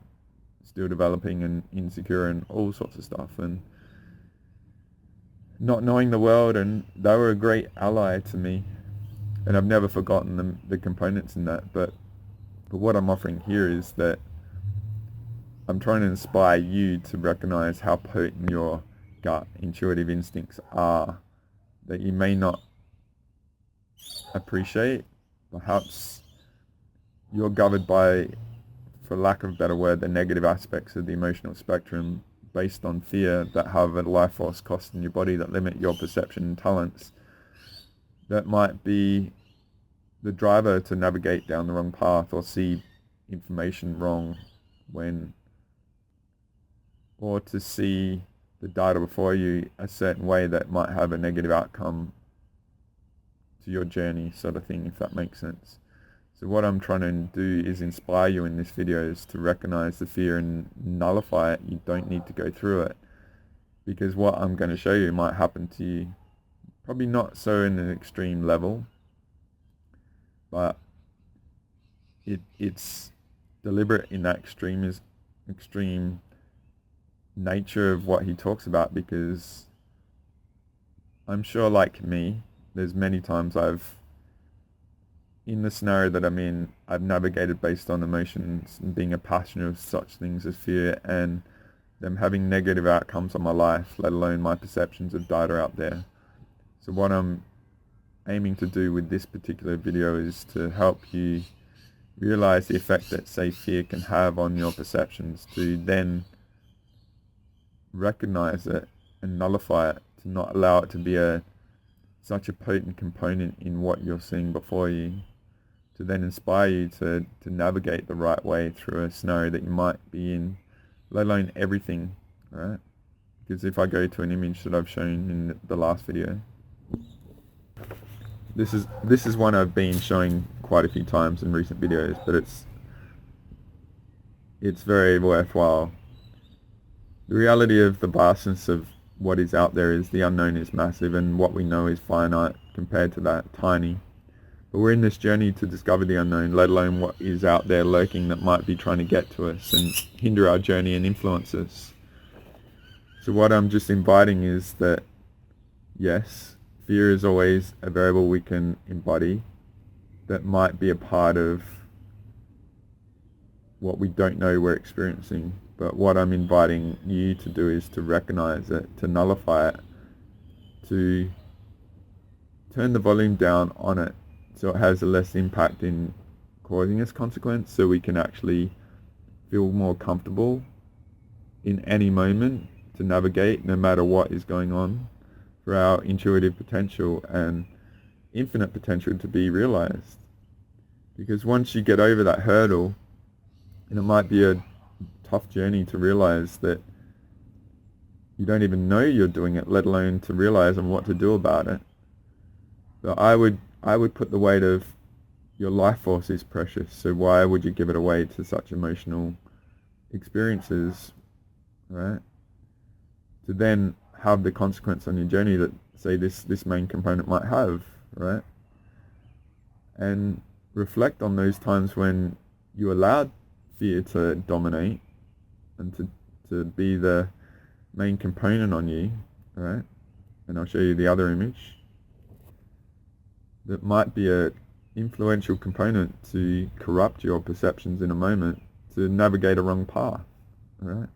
still developing and insecure and all sorts of stuff and not knowing the world, and they were a great ally to me, and I've never forgotten the components in that. But what I'm offering here is that I'm trying to inspire you to recognize how potent your gut intuitive instincts are, that you may not appreciate. Perhaps you're governed by, for lack of a better word, the negative aspects of the emotional spectrum based on fear that have a life force cost in your body that limit your perception and talents. That might be the driver to navigate down the wrong path or see information wrong or to see the data before you a certain way that might have a negative outcome to your journey, sort of thing, if that makes sense. So what I'm trying to do is inspire you in this video is to recognize the fear and nullify it. You don't need to go through it, because what I'm going to show you might happen to you. Probably not so in an extreme level, but it's deliberate in that extreme nature of what he talks about, because I'm sure, like me, there's many times in the scenario that I'm in, I've navigated based on emotions and being a passenger of such things as fear and them having negative outcomes on my life, let alone my perceptions of data out there. So what I'm aiming to do with this particular video is to help you realize the effect that, say, fear can have on your perceptions, to then recognize it and nullify it, to not allow it to be such a potent component in what you're seeing before you, to then inspire you to navigate the right way through a scenario that you might be in, let alone everything, right? Because if I go to an image that I've shown in the last video, this is one I've been showing quite a few times in recent videos, but it's very worthwhile. The reality of the vastness of what is out there is the unknown is massive, and what we know is finite compared to that, tiny. But we're in this journey to discover the unknown, let alone what is out there lurking that might be trying to get to us and hinder our journey and influence us. So what I'm just inviting is that, yes, fear is always a variable we can embody that might be a part of what we don't know we're experiencing. But what I'm inviting you to do is to recognize it, to nullify it, to turn the volume down on it so it has a less impact in causing us consequence, so we can actually feel more comfortable in any moment to navigate no matter what is going on, for our intuitive potential and infinite potential to be realized. Because once you get over that hurdle, and it might be a tough journey to realize that you don't even know you're doing it, let alone to realize and what to do about it. But I would put the weight of your life force is precious, so why would you give it away to such emotional experiences, right? To then have the consequence on your journey that, say, this main component might have, right? And reflect on those times when you allowed fear to dominate and to be the main component on you, right? And I'll show you the other image that might be a influential component to corrupt your perceptions in a moment, to navigate a wrong path, right?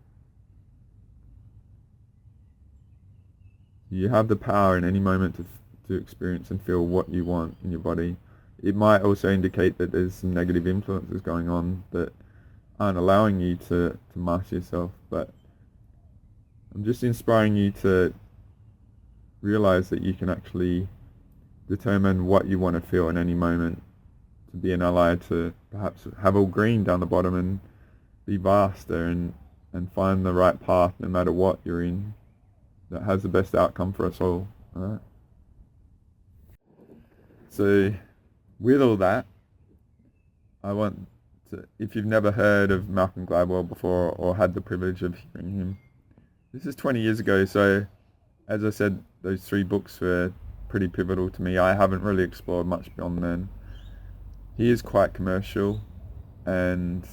You have the power in any moment to experience and feel what you want in your body. It might also indicate that there's some negative influences going on that aren't allowing you to master yourself, but I'm just inspiring you to realize that you can actually determine what you want to feel in any moment, to be an ally, to perhaps have all green down the bottom and be vaster and find the right path no matter what you're in that has the best outcome for us all. Alright? So with all that, I want to, if you've never heard of Malcolm Gladwell before or had the privilege of hearing him, this is 20 years ago, so as I said, those 3 books were pretty pivotal to me. I haven't really explored much beyond then. He is quite commercial, and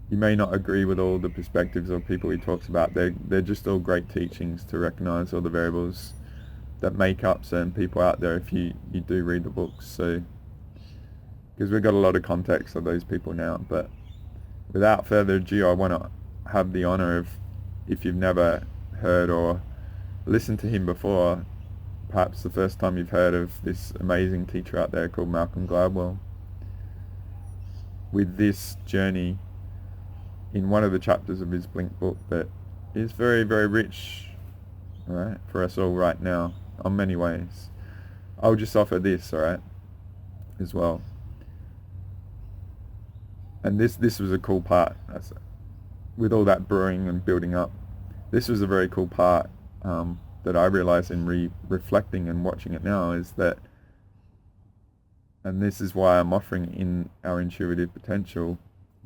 you may not agree with all the perspectives of people he talks about. They're just all great teachings to recognize all the variables that make up certain people out there if you do read the books. So, because we've got a lot of context of those people now. But without further ado, I want to have the honor of, if you've never heard or listened to him before, perhaps the first time you've heard of this amazing teacher out there called Malcolm Gladwell, with this journey in one of the chapters of his Blink book that is very, very rich, alright, for us all right now, on many ways. I'll just offer this, alright, as well. And this was a cool part, with all that brewing and building up. This was a very cool part that I realized in reflecting and watching it now, is that, and this is why I'm offering in our intuitive potential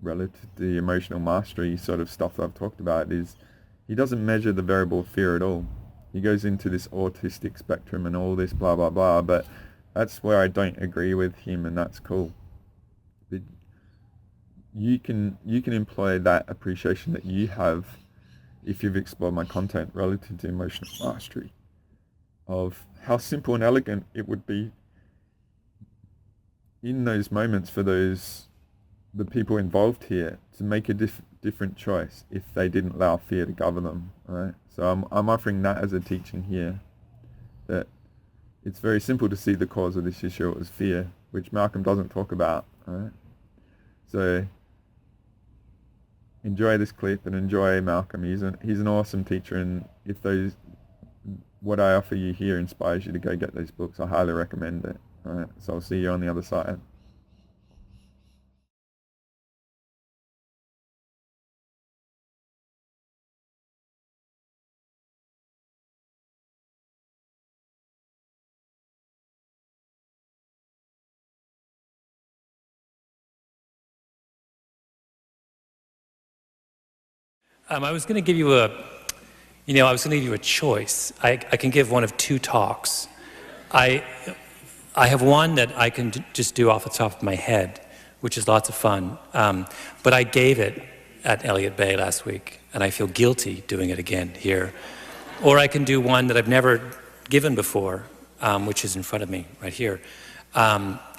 relative to the emotional mastery sort of stuff that I've talked about, is he doesn't measure the variable of fear at all. He goes into this autistic spectrum and all this blah blah blah, but that's where I don't agree with him, and that's cool. But you can employ that appreciation that you have if you've explored my content relative to emotional mastery, of how simple and elegant it would be in those moments for the people involved here to make a different choice if they didn't allow fear to govern them. Right? So I'm offering that as a teaching here, that it's very simple to see the cause of this issue as fear, which Malcolm doesn't talk about. Right? So enjoy this clip and enjoy Malcolm. He's an awesome teacher, and if what I offer you here inspires you to go get those books, I highly recommend it. All right, so I'll see you on the other side. I was going to give you a choice. I can give one of two talks. I have one that I can just do off the top of my head, which is lots of fun. But I gave it at Elliott Bay last week, and I feel guilty doing it again here. Or I can do one that I've never given before, which is in front of me right here,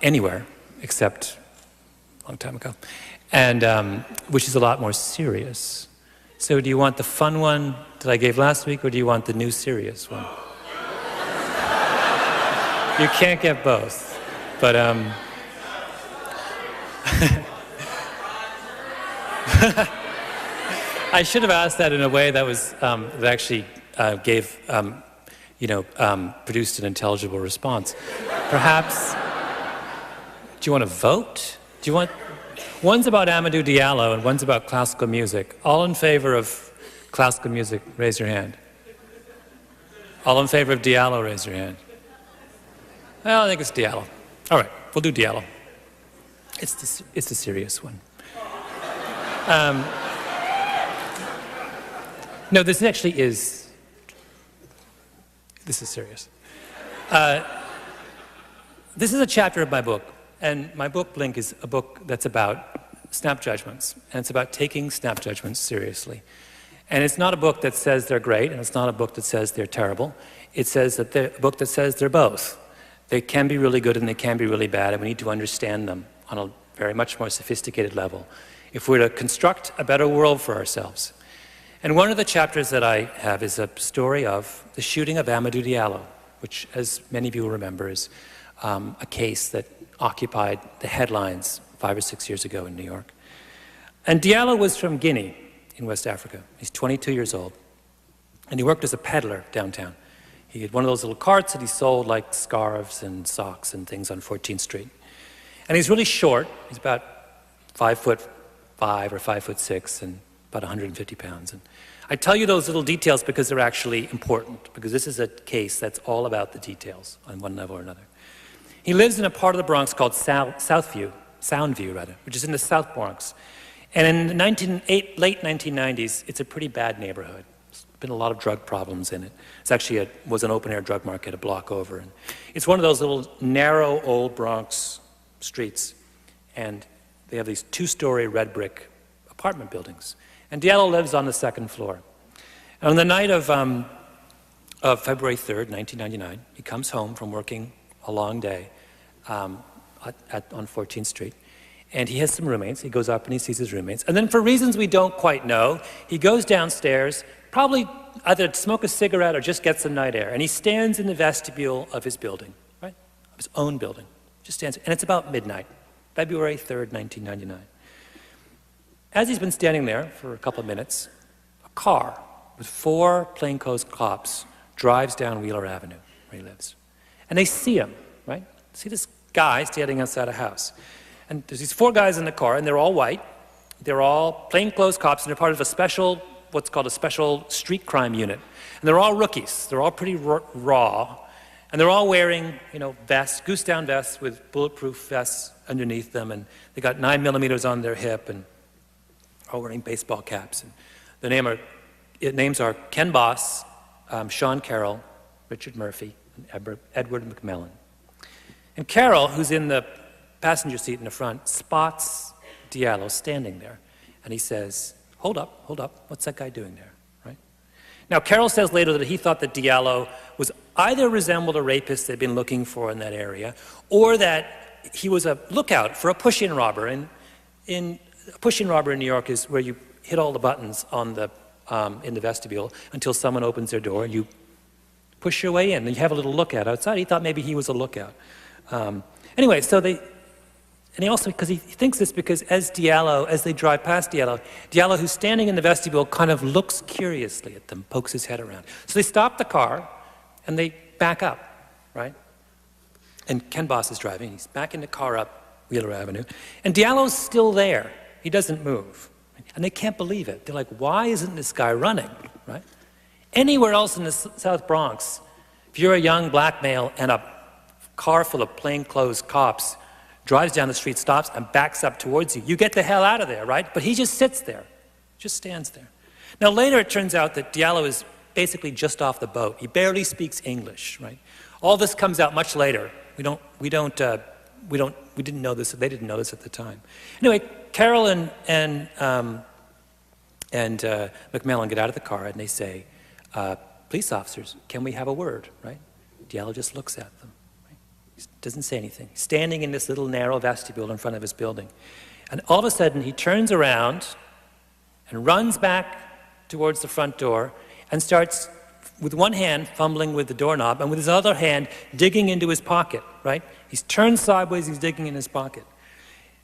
anywhere except a long time ago, and which is a lot more serious. So do you want the fun one that I gave last week, or do you want the new serious one? You can't get both, but I should have asked that in a way that was that actually produced an intelligible response. Perhaps. Do you want to vote? Do you want? One's about Amadou Diallo and one's about classical music. All in favor of classical music, raise your hand. All in favor of Diallo, raise your hand. Well, I think it's Diallo. All right, we'll do Diallo. It's the serious one. No, this actually is. This is serious. This is a chapter of my book. And my book, Blink, is a book that's about snap judgments. And it's about taking snap judgments seriously. And it's not a book that says they're great, and it's not a book that says they're terrible. It says that they're a book that says they're both. They can be really good and they can be really bad, and we need to understand them on a very much more sophisticated level if we're to construct a better world for ourselves. And one of the chapters that I have is a story of the shooting of Amadou Diallo, which, as many of you will remember, is a case that occupied the headlines 5 or 6 years ago in New York. And Diallo was from Guinea in West Africa. He's 22 years old. And he worked as a peddler downtown. He had one of those little carts that he sold like scarves and socks and things on 14th Street. And he's really short. He's about 5'5" or 5'6" and about 150 pounds. And I tell you those little details because they're actually important, because this is a case that's all about the details on one level or another. He lives in a part of the Bronx called Soundview, which is in the South Bronx. And in the late 1990s, it's a pretty bad neighborhood. There's been a lot of drug problems in it. It's actually was an open-air drug market a block over. And it's one of those little narrow old Bronx streets. And they have these 2-story red brick apartment buildings. And Diallo lives on the 2nd floor. And on the night of February 3rd, 1999, he comes home from working a long day on 14th Street. And he has some roommates. He goes up and he sees his roommates. And then for reasons we don't quite know, he goes downstairs, probably either to smoke a cigarette or just get some night air. And he stands in the vestibule of his building, right? Of his own building. Just stands. And it's about midnight, February 3rd, 1999. As he's been standing there for a couple of minutes, a car with 4 plainclothes cops drives down Wheeler Avenue, where he lives. And they see him, right? See this guy standing outside a house. And there's these 4 guys in the car, and they're all white. They're all plainclothes cops, and they're part of a special, what's called a special street crime unit. And they're all rookies. They're all pretty raw. And they're all wearing, vests, goose-down vests with bulletproof vests underneath them. And they got 9mm on their hip, and all wearing baseball caps. And the names are Ken Boss, Sean Carroll, Richard Murphy, and Edward McMillan. And Carroll, who's in the passenger seat in the front, spots Diallo standing there. And he says, hold up, what's that guy doing there, right? Now, Carroll says later that he thought that Diallo was either resembled a rapist they'd been looking for in that area, or that he was a lookout for a push-in robber. And a push-in robber in New York is where you hit all the buttons on the, in the vestibule until someone opens their door and you push your way in and you have a little lookout outside. He thought maybe he was a lookout. Anyway, so and he also, because he thinks this because as they drive past Diallo, who's standing in the vestibule, kind of looks curiously at them, pokes his head around. So they stop the car, and they back up, right? And Ken Boss is driving. He's backing the car up Wheeler Avenue. And Diallo's still there. He doesn't move. And they can't believe it. They're like, why isn't this guy running, right? Anywhere else in the South Bronx, if you're a young black male and a car full of plainclothes cops drives down the street, stops, and backs up towards you, you get the hell out of there, right? But he just sits there, just stands there. Now later it turns out that Diallo is basically just off the boat. He barely speaks English, right? All this comes out much later. We didn't know this. They didn't know this at the time. Anyway, Carol and McMillan get out of the car and they say, "Police officers, can we have a word?" Right? Diallo just looks at them. Right? He doesn't say anything. He's standing in this little narrow vestibule in front of his building, and all of a sudden he turns around and runs back towards the front door and starts, with one hand, fumbling with the doorknob, and with his other hand, digging into his pocket, right? He's turned sideways, he's digging in his pocket.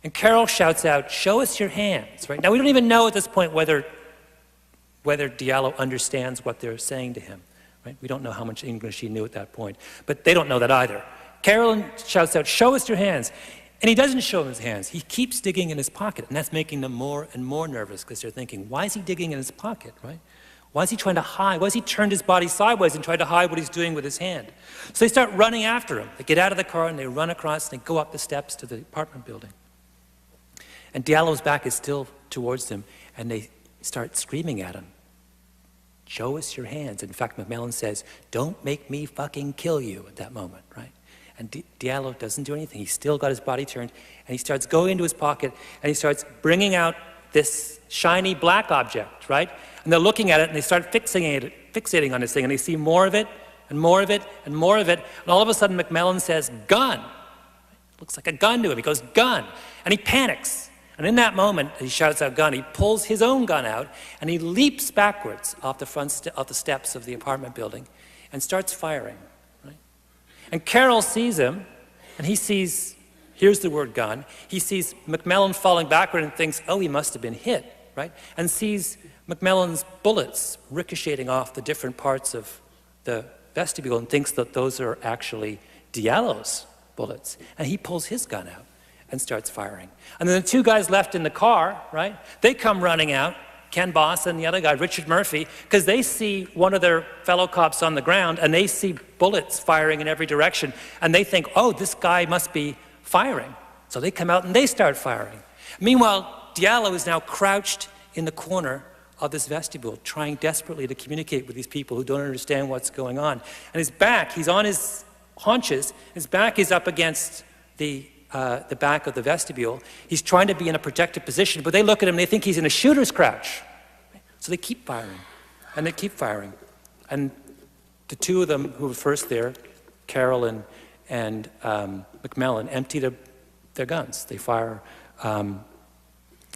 And Carol shouts out, "Show us your hands," right? Now, we don't even know at this point whether Diallo understands what they're saying to him, right? We don't know how much English he knew at that point, but they don't know that either. Carol shouts out, "Show us your hands." And he doesn't show them his hands. He keeps digging in his pocket, and that's making them more and more nervous because they're thinking, why is he digging in his pocket, right? Why is he trying to hide? Why has he turned his body sideways and tried to hide what he's doing with his hand? So they start running after him. They get out of the car and they run across and they go up the steps to the apartment building. And Diallo's back is still towards them, and they start screaming at him, "Show us your hands." In fact, McMillan says, "Don't make me fucking kill you," at that moment, right? And Diallo doesn't do anything. He's still got his body turned, and he starts going into his pocket, and he starts bringing out this shiny black object, right? And they're looking at it, and they start fixating on this thing, and they see more of it, and more of it, and more of it, and all of a sudden McMillan says, "Gun." Looks like a gun to him. He goes, "Gun." And he panics. And in that moment, he shouts out, "Gun." He pulls his own gun out, and he leaps backwards off the steps of the apartment building and starts firing, right? And Carol sees him, and he sees, here's the word "gun," he sees McMillan falling backward and thinks, oh, he must have been hit, right? And sees McMillan's bullets ricocheting off the different parts of the vestibule and thinks that those are actually Diallo's bullets. And he pulls his gun out and starts firing. And then the two guys left in the car, right? They come running out, Ken Boss and the other guy, Richard Murphy, because they see one of their fellow cops on the ground and they see bullets firing in every direction. And they think, oh, this guy must be firing. So they come out and they start firing. Meanwhile, Diallo is now crouched in the corner of this vestibule, trying desperately to communicate with these people who don't understand what's going on. And his back, he's on his haunches, his back is up against the back of the vestibule. He's trying to be in a protective position, but they look at him and they think he's in a shooter's crouch. So they keep firing, and they keep firing. And the two of them who were first there, Carol and McMillan, empty their guns. They fire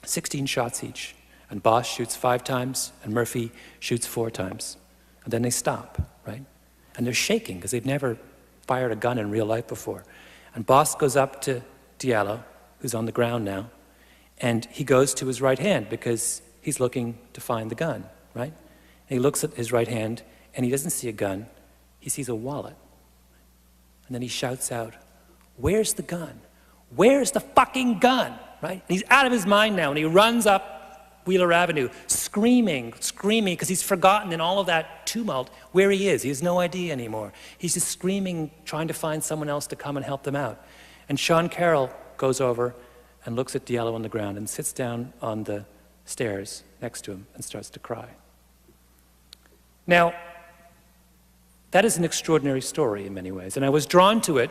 16 shots each. And Boss shoots 5 times, and Murphy shoots 4 times. And then they stop, right? And they're shaking because they've never fired a gun in real life before. And Boss goes up to Diallo, who's on the ground now, and he goes to his right hand because he's looking to find the gun, right? And he looks at his right hand, and he doesn't see a gun. He sees a wallet. And then he shouts out, "Where's the gun? Where's the fucking gun?" Right? And he's out of his mind now, and he runs up Wheeler Avenue, screaming, because he's forgotten in all of that tumult where he is. He has no idea anymore. He's just screaming, trying to find someone else to come and help them out. And Sean Carroll goes over and looks at Diallo on the ground and sits down on the stairs next to him and starts to cry. Now, that is an extraordinary story in many ways, and I was drawn to it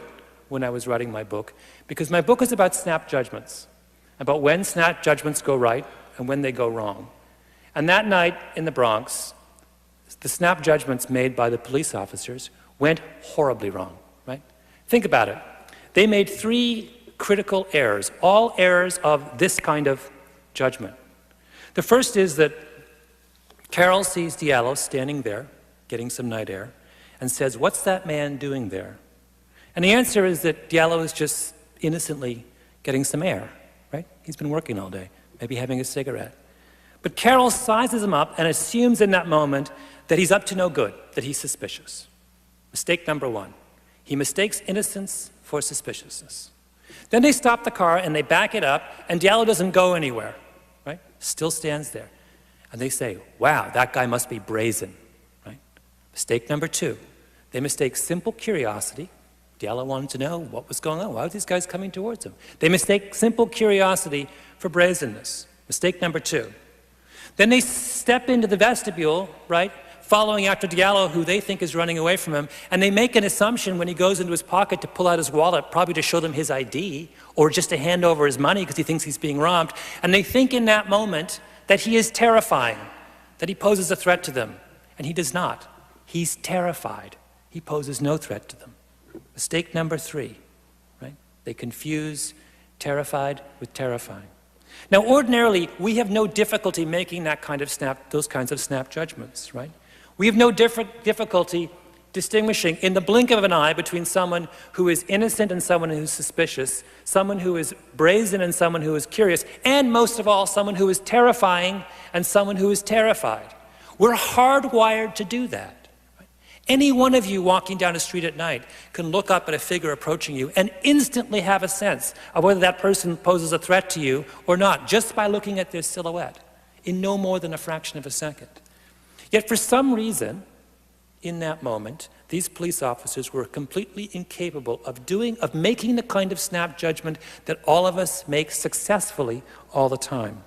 when I was writing my book, because my book is about snap judgments, about when snap judgments go right and when they go wrong. And that night in the Bronx, the snap judgments made by the police officers went horribly wrong, right? Think about it. They made 3 critical errors, all errors of this kind of judgment. The first is that Carol sees Diallo standing there, getting some night air, and says, "What's that man doing there?" And the answer is that Diallo is just innocently getting some air, right? He's been working all day, maybe having a cigarette. But Carol sizes him up and assumes in that moment that he's up to no good, that he's suspicious. Mistake number one. He mistakes innocence for suspiciousness. Then they stop the car and they back it up, and Diallo doesn't go anywhere, right? Still stands there. And they say, wow, that guy must be brazen, right? Mistake number two. They mistake simple curiosity. Diallo wanted to know what was going on. Why were these guys coming towards him? They mistake simple curiosity for brazenness. Mistake number two. Then they step into the vestibule, right, following after Diallo, who they think is running away from him, and they make an assumption when he goes into his pocket to pull out his wallet, probably to show them his ID, or just to hand over his money because he thinks he's being robbed, and they think in that moment that he is terrifying, that he poses a threat to them, and he does not. He's terrified. He poses no threat to them. Mistake number three, right? They confuse terrified with terrifying. Now, ordinarily, we have no difficulty making those kinds of snap judgments, right? We have no difficulty distinguishing in the blink of an eye between someone who is innocent and someone who's suspicious, someone who is brazen and someone who is curious, and most of all, someone who is terrifying and someone who is terrified. We're hardwired to do that. Any one of you walking down a street at night can look up at a figure approaching you and instantly have a sense of whether that person poses a threat to you or not, just by looking at their silhouette, in no more than a fraction of a second. Yet for some reason, in that moment, these police officers were completely incapable of making the kind of snap judgment that all of us make successfully all the time.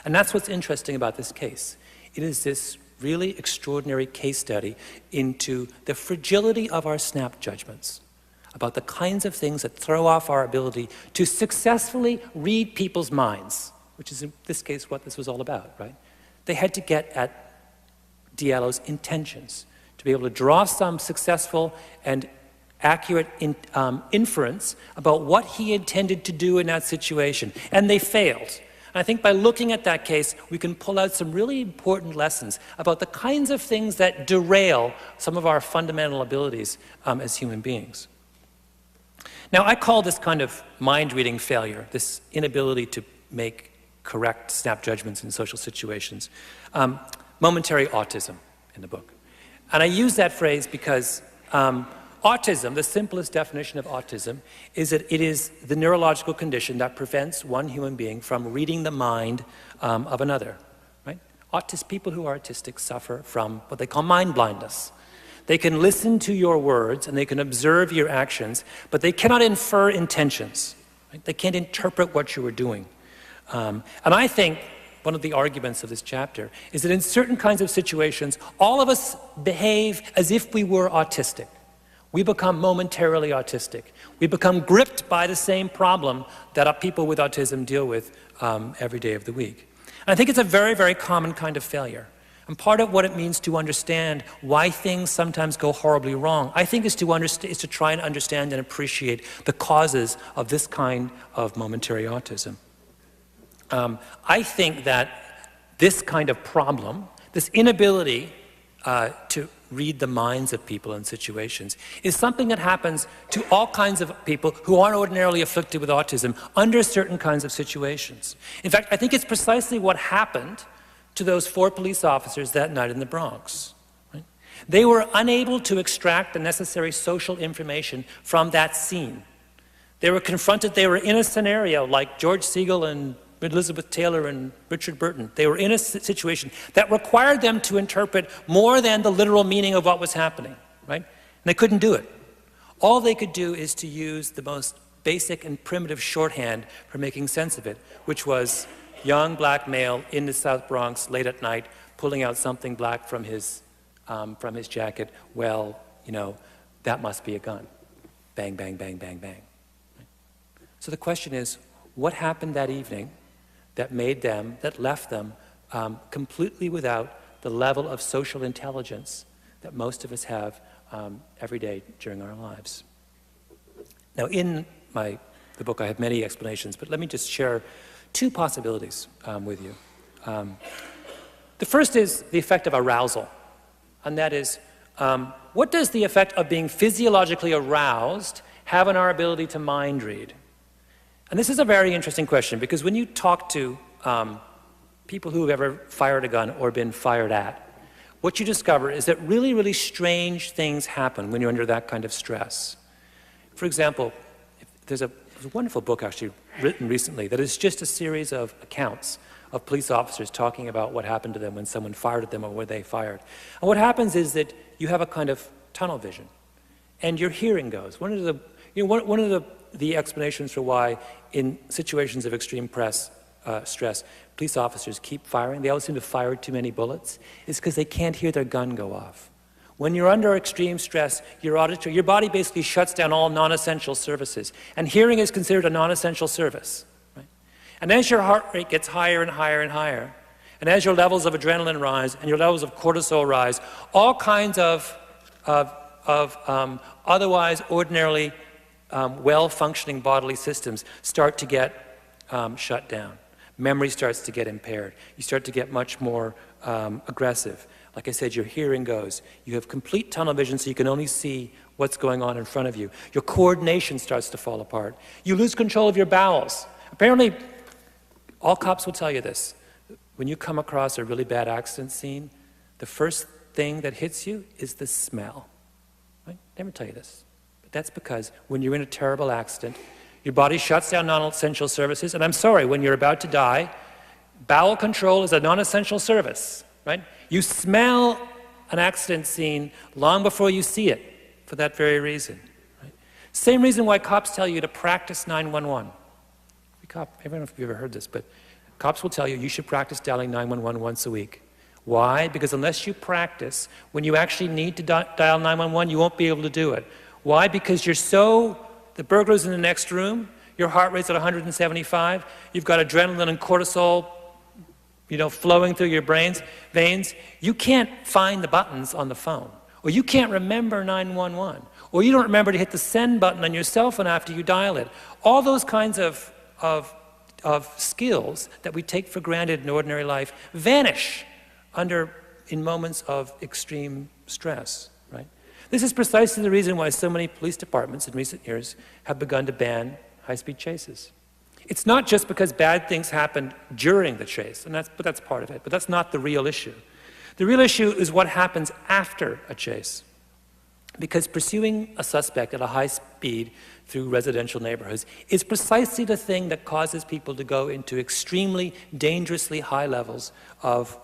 And that's what's interesting about this case. It is this really extraordinary case study into the fragility of our snap judgments, about the kinds of things that throw off our ability to successfully read people's minds, which is in this case what this was all about, right? They had to get at Diallo's intentions, to be able to draw some successful and accurate inference about what he intended to do in that situation, and they failed. I think by looking at that case, we can pull out some really important lessons about the kinds of things that derail some of our fundamental abilities as human beings. Now, I call this kind of mind-reading failure, this inability to make correct snap judgments in social situations, momentary autism in the book. And I use that phrase because autism, the simplest definition of autism, is that it is the neurological condition that prevents one human being from reading the mind of another, right? People who are autistic suffer from what they call mind blindness. They can listen to your words and they can observe your actions, but they cannot infer intentions. Right? They can't interpret what you are doing. And I think one of the arguments of this chapter is that in certain kinds of situations, all of us behave as if we were autistic. We become momentarily autistic. We become gripped by the same problem that people with autism deal with every day of the week. And I think it's a very, very common kind of failure. And part of what it means to understand why things sometimes go horribly wrong, I think is to try and understand and appreciate the causes of this kind of momentary autism. I think that this kind of problem, this inability to read the minds of people in situations, is something that happens to all kinds of people who aren't ordinarily afflicted with autism under certain kinds of situations. In fact, I think it's precisely what happened to those 4 police officers that night in the Bronx. Right? They were unable to extract the necessary social information from that scene. They were confronted, they were in a scenario like George Segal and Elizabeth Taylor and Richard Burton. They were in a situation that required them to interpret more than the literal meaning of what was happening, right? And they couldn't do it. All they could do is to use the most basic and primitive shorthand for making sense of it, which was young black male in the South Bronx late at night, pulling out something black from his jacket. Well, you know, that must be a gun. Bang, bang, bang, bang, bang. Right? So the question is, what happened that evening that left them completely without the level of social intelligence that most of us have every day during our lives? Now, in the book, I have many explanations, but let me just share 2 possibilities with you. The first is the effect of arousal, and that is, what does the effect of being physiologically aroused have on our ability to mind read? And this is a very interesting question, because when you talk to people who have ever fired a gun or been fired at, what you discover is that really, really strange things happen when you're under that kind of stress. For example, there's a wonderful book actually written recently that is just a series of accounts of police officers talking about what happened to them when someone fired at them or where they fired. And what happens is that you have a kind of tunnel vision, and your hearing goes. One of the explanations for why in situations of extreme stress, police officers keep firing, they always seem to fire too many bullets, is because they can't hear their gun go off. When you're under extreme stress, your body basically shuts down all non-essential services, and hearing is considered a non-essential service. Right? And as your heart rate gets higher and higher and higher, and as your levels of adrenaline rise and your levels of cortisol rise, all kinds of otherwise ordinarily well-functioning bodily systems start to get shut down. Memory starts to get impaired. You start to get much more aggressive. Like I said, your hearing goes. You have complete tunnel vision, so you can only see what's going on in front of you. Your coordination starts to fall apart. You lose control of your bowels. Apparently, all cops will tell you this. When you come across a really bad accident scene, the first thing that hits you is the smell. Right? Never tell you this. But that's because when you're in a terrible accident, your body shuts down non-essential services. And I'm sorry, when you're about to die, bowel control is a non-essential service. Right? You smell an accident scene long before you see it for that very reason. Right? Same reason why cops tell you to practice 911. I don't know if you've ever heard this, but cops will tell you you should practice dialing 911 once a week. Why? Because unless you practice, when you actually need to dial 911, you won't be able to do it. Why? Because the burglar's in the next room, your heart rate's at 175, you've got adrenaline and cortisol flowing through your veins, you can't find the buttons on the phone, or you can't remember 911, or you don't remember to hit the send button on your cell phone after you dial it. All those kinds of skills that we take for granted in ordinary life vanish in moments of extreme stress, right? This is precisely the reason why so many police departments in recent years have begun to ban high-speed chases. It's not just because bad things happened during the chase, but that's part of it, but that's not the real issue. The real issue is what happens after a chase. Because pursuing a suspect at a high speed through residential neighborhoods is precisely the thing that causes people to go into extremely dangerously high levels of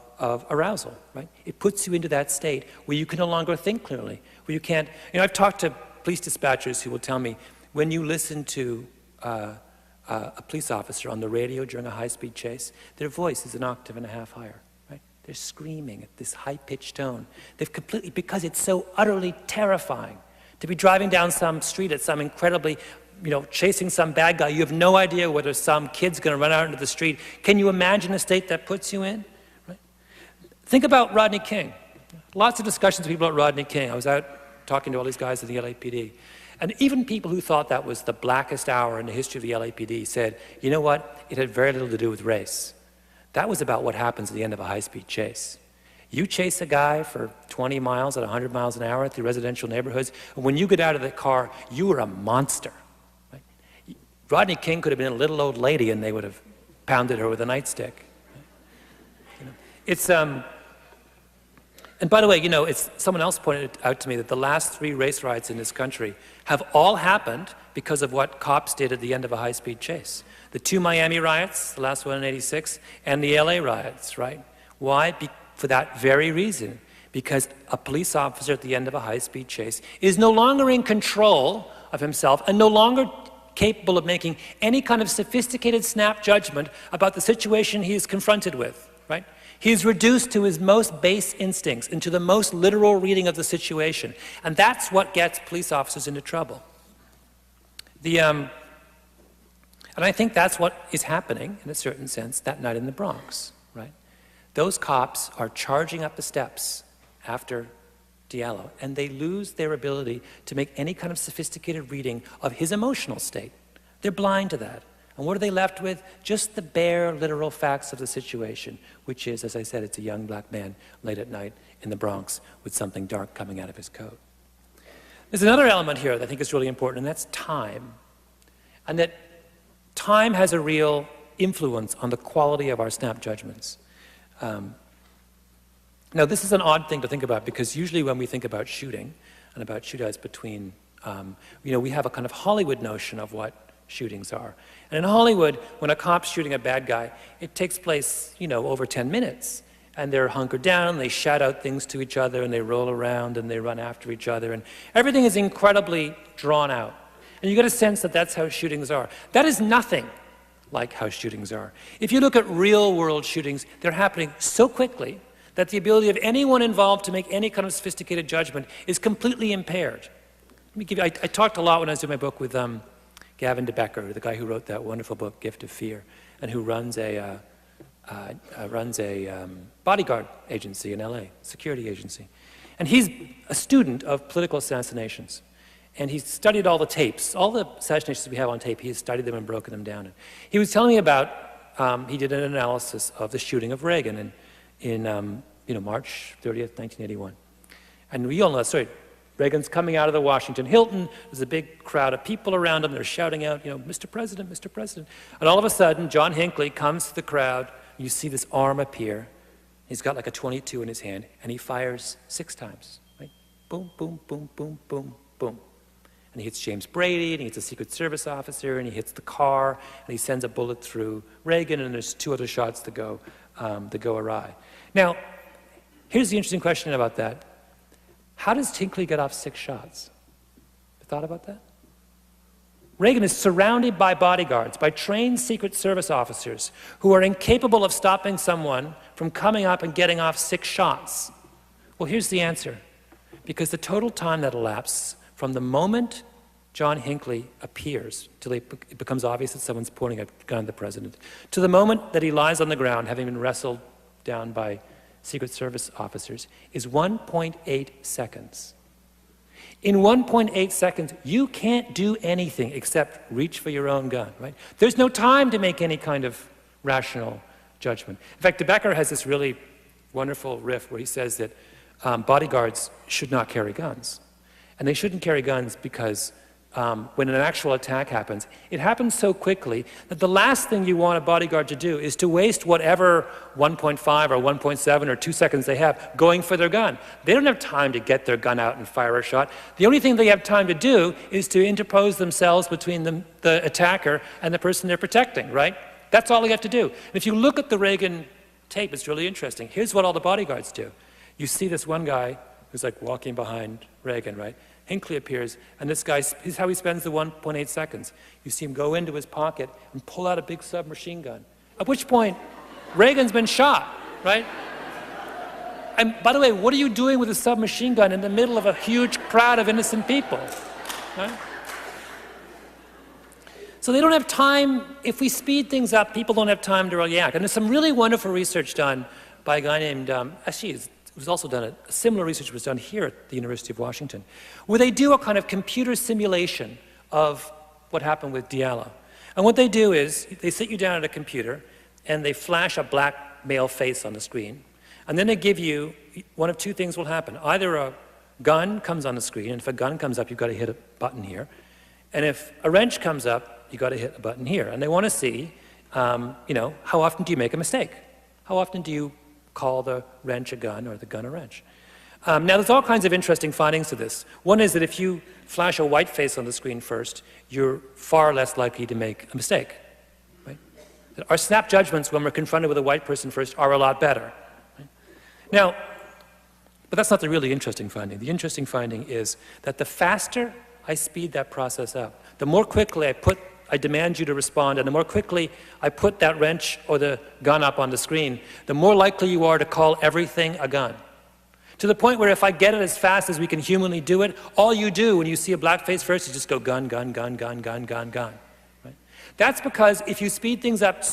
arousal, right? It puts you into that state where you can no longer think clearly, where you can't, I've talked to police dispatchers who will tell me, when you listen to a police officer on the radio during a high-speed chase, their voice is an octave and a half higher, right? They're screaming at this high-pitched tone. They've completely, because it's so utterly terrifying to be driving down some street at some incredibly, chasing some bad guy. You have no idea whether some kid's going to run out into the street. Can you imagine a state that puts you in? Right? Think about Rodney King. Lots of discussions with people about Rodney King. I was out talking to all these guys at the LAPD. And even people who thought that was the blackest hour in the history of the LAPD said, you know what, it had very little to do with race. That was about what happens at the end of a high-speed chase. You chase a guy for 20 miles at 100 miles an hour through residential neighborhoods, and when you get out of the car, you are a monster. Right? Rodney King could have been a little old lady and they would have pounded her with a nightstick. It's, and by the way, someone else pointed out to me that the last 3 race riots in this country have all happened because of what cops did at the end of a high-speed chase. The 2 Miami riots, the last one in '86, and the LA riots, right? Why? For that very reason. Because a police officer at the end of a high-speed chase is no longer in control of himself and no longer capable of making any kind of sophisticated snap judgment about the situation he is confronted with, right? He is reduced to his most base instincts, into the most literal reading of the situation. And that's what gets police officers into trouble. And I think that's what is happening, in a certain sense, that night in the Bronx, right? Those cops are charging up the steps after Diallo, and they lose their ability to make any kind of sophisticated reading of his emotional state. They're blind to that. And what are they left with? Just the bare, literal facts of the situation, which is, as I said, it's a young black man late at night in the Bronx with something dark coming out of his coat. There's another element here that I think is really important, and that's time. And that time has a real influence on the quality of our snap judgments. Now, this is an odd thing to think about because usually when we think about shooting and about shootouts between, we have a kind of Hollywood notion of what shootings are. And in Hollywood, when a cop's shooting a bad guy, it takes place, over 10 minutes. And they're hunkered down, they shout out things to each other, and they roll around, and they run after each other, and everything is incredibly drawn out. And you get a sense that that's how shootings are. That is nothing like how shootings are. If you look at real-world shootings, they're happening so quickly that the ability of anyone involved to make any kind of sophisticated judgment is completely impaired. Let me give you, I talked a lot when I was doing my book with Gavin de Becker, the guy who wrote that wonderful book, Gift of Fear, and who runs a bodyguard agency in LA, security agency. And he's a student of political assassinations. And he's studied all the tapes, all the assassinations we have on tape, he's studied them and broken them down. And he was telling me about, he did an analysis of the shooting of Reagan in March 30th, 1981. And we all know that story. Reagan's coming out of the Washington Hilton, there's a big crowd of people around him, they're shouting out, Mr. President, Mr. President. And all of a sudden, John Hinckley comes to the crowd, you see this arm appear, he's got like a .22 in his hand, and he fires 6 times, right? Boom, boom, boom, boom, boom, boom. And he hits James Brady, and he hits a Secret Service officer, and he hits the car, and he sends a bullet through Reagan, and there's 2 other shots that go awry. Now, here's the interesting question about that. How does Hinckley get off 6 shots? You thought about that? Reagan is surrounded by bodyguards, by trained Secret Service officers who are incapable of stopping someone from coming up and getting off 6 shots. Well, here's the answer. Because the total time that elapses from the moment John Hinckley appears till it becomes obvious that someone's pointing a gun at the president, to the moment that he lies on the ground having been wrestled down by Secret Service officers, is 1.8 seconds. In 1.8 seconds, you can't do anything except reach for your own gun, right? There's no time to make any kind of rational judgment. In fact, de Becker has this really wonderful riff where he says that bodyguards should not carry guns. And they shouldn't carry guns because when an actual attack happens, it happens so quickly that the last thing you want a bodyguard to do is to waste whatever 1.5 or 1.7 or 2 seconds they have going for their gun. They don't have time to get their gun out and fire a shot. The only thing they have time to do is to interpose themselves between the attacker and the person they're protecting, right? That's all they have to do. And if you look at the Reagan tape, it's really interesting. Here's what all the bodyguards do. You see this one guy who's like walking behind Reagan, right? Hinckley appears, and this guy, here's how he spends the 1.8 seconds. You see him go into his pocket and pull out a big submachine gun, at which point Reagan's been shot, right? And by the way, what are you doing with a submachine gun in the middle of a huge crowd of innocent people, right? So they don't have time. If we speed things up, people don't have time to react. And there's some really wonderful research done by a guy named, it was also done, a similar research was done here at the University of Washington, where they do a kind of computer simulation of what happened with Diallo. And what they do is, they sit you down at a computer, and they flash a black male face on the screen, and then they give you, one of 2 things will happen. Either a gun comes on the screen, and if a gun comes up, you've got to hit a button here, and if a wrench comes up, you've got to hit a button here. And they want to see, how often do you make a mistake? How often do you call the wrench a gun or the gun a wrench? Now, there's all kinds of interesting findings to this. One is that if you flash a white face on the screen first, you're far less likely to make a mistake. Right? Our snap judgments when we're confronted with a white person first are a lot better. Right? Now, but that's not the really interesting finding. The interesting finding is that the faster I speed that process up, the more quickly I demand you to respond, and the more quickly I put that wrench or the gun up on the screen, the more likely you are to call everything a gun. To the point where if I get it as fast as we can humanly do it, all you do when you see a black face first is just go gun, gun, gun, gun, gun, gun, gun. Right? That's because if you speed things up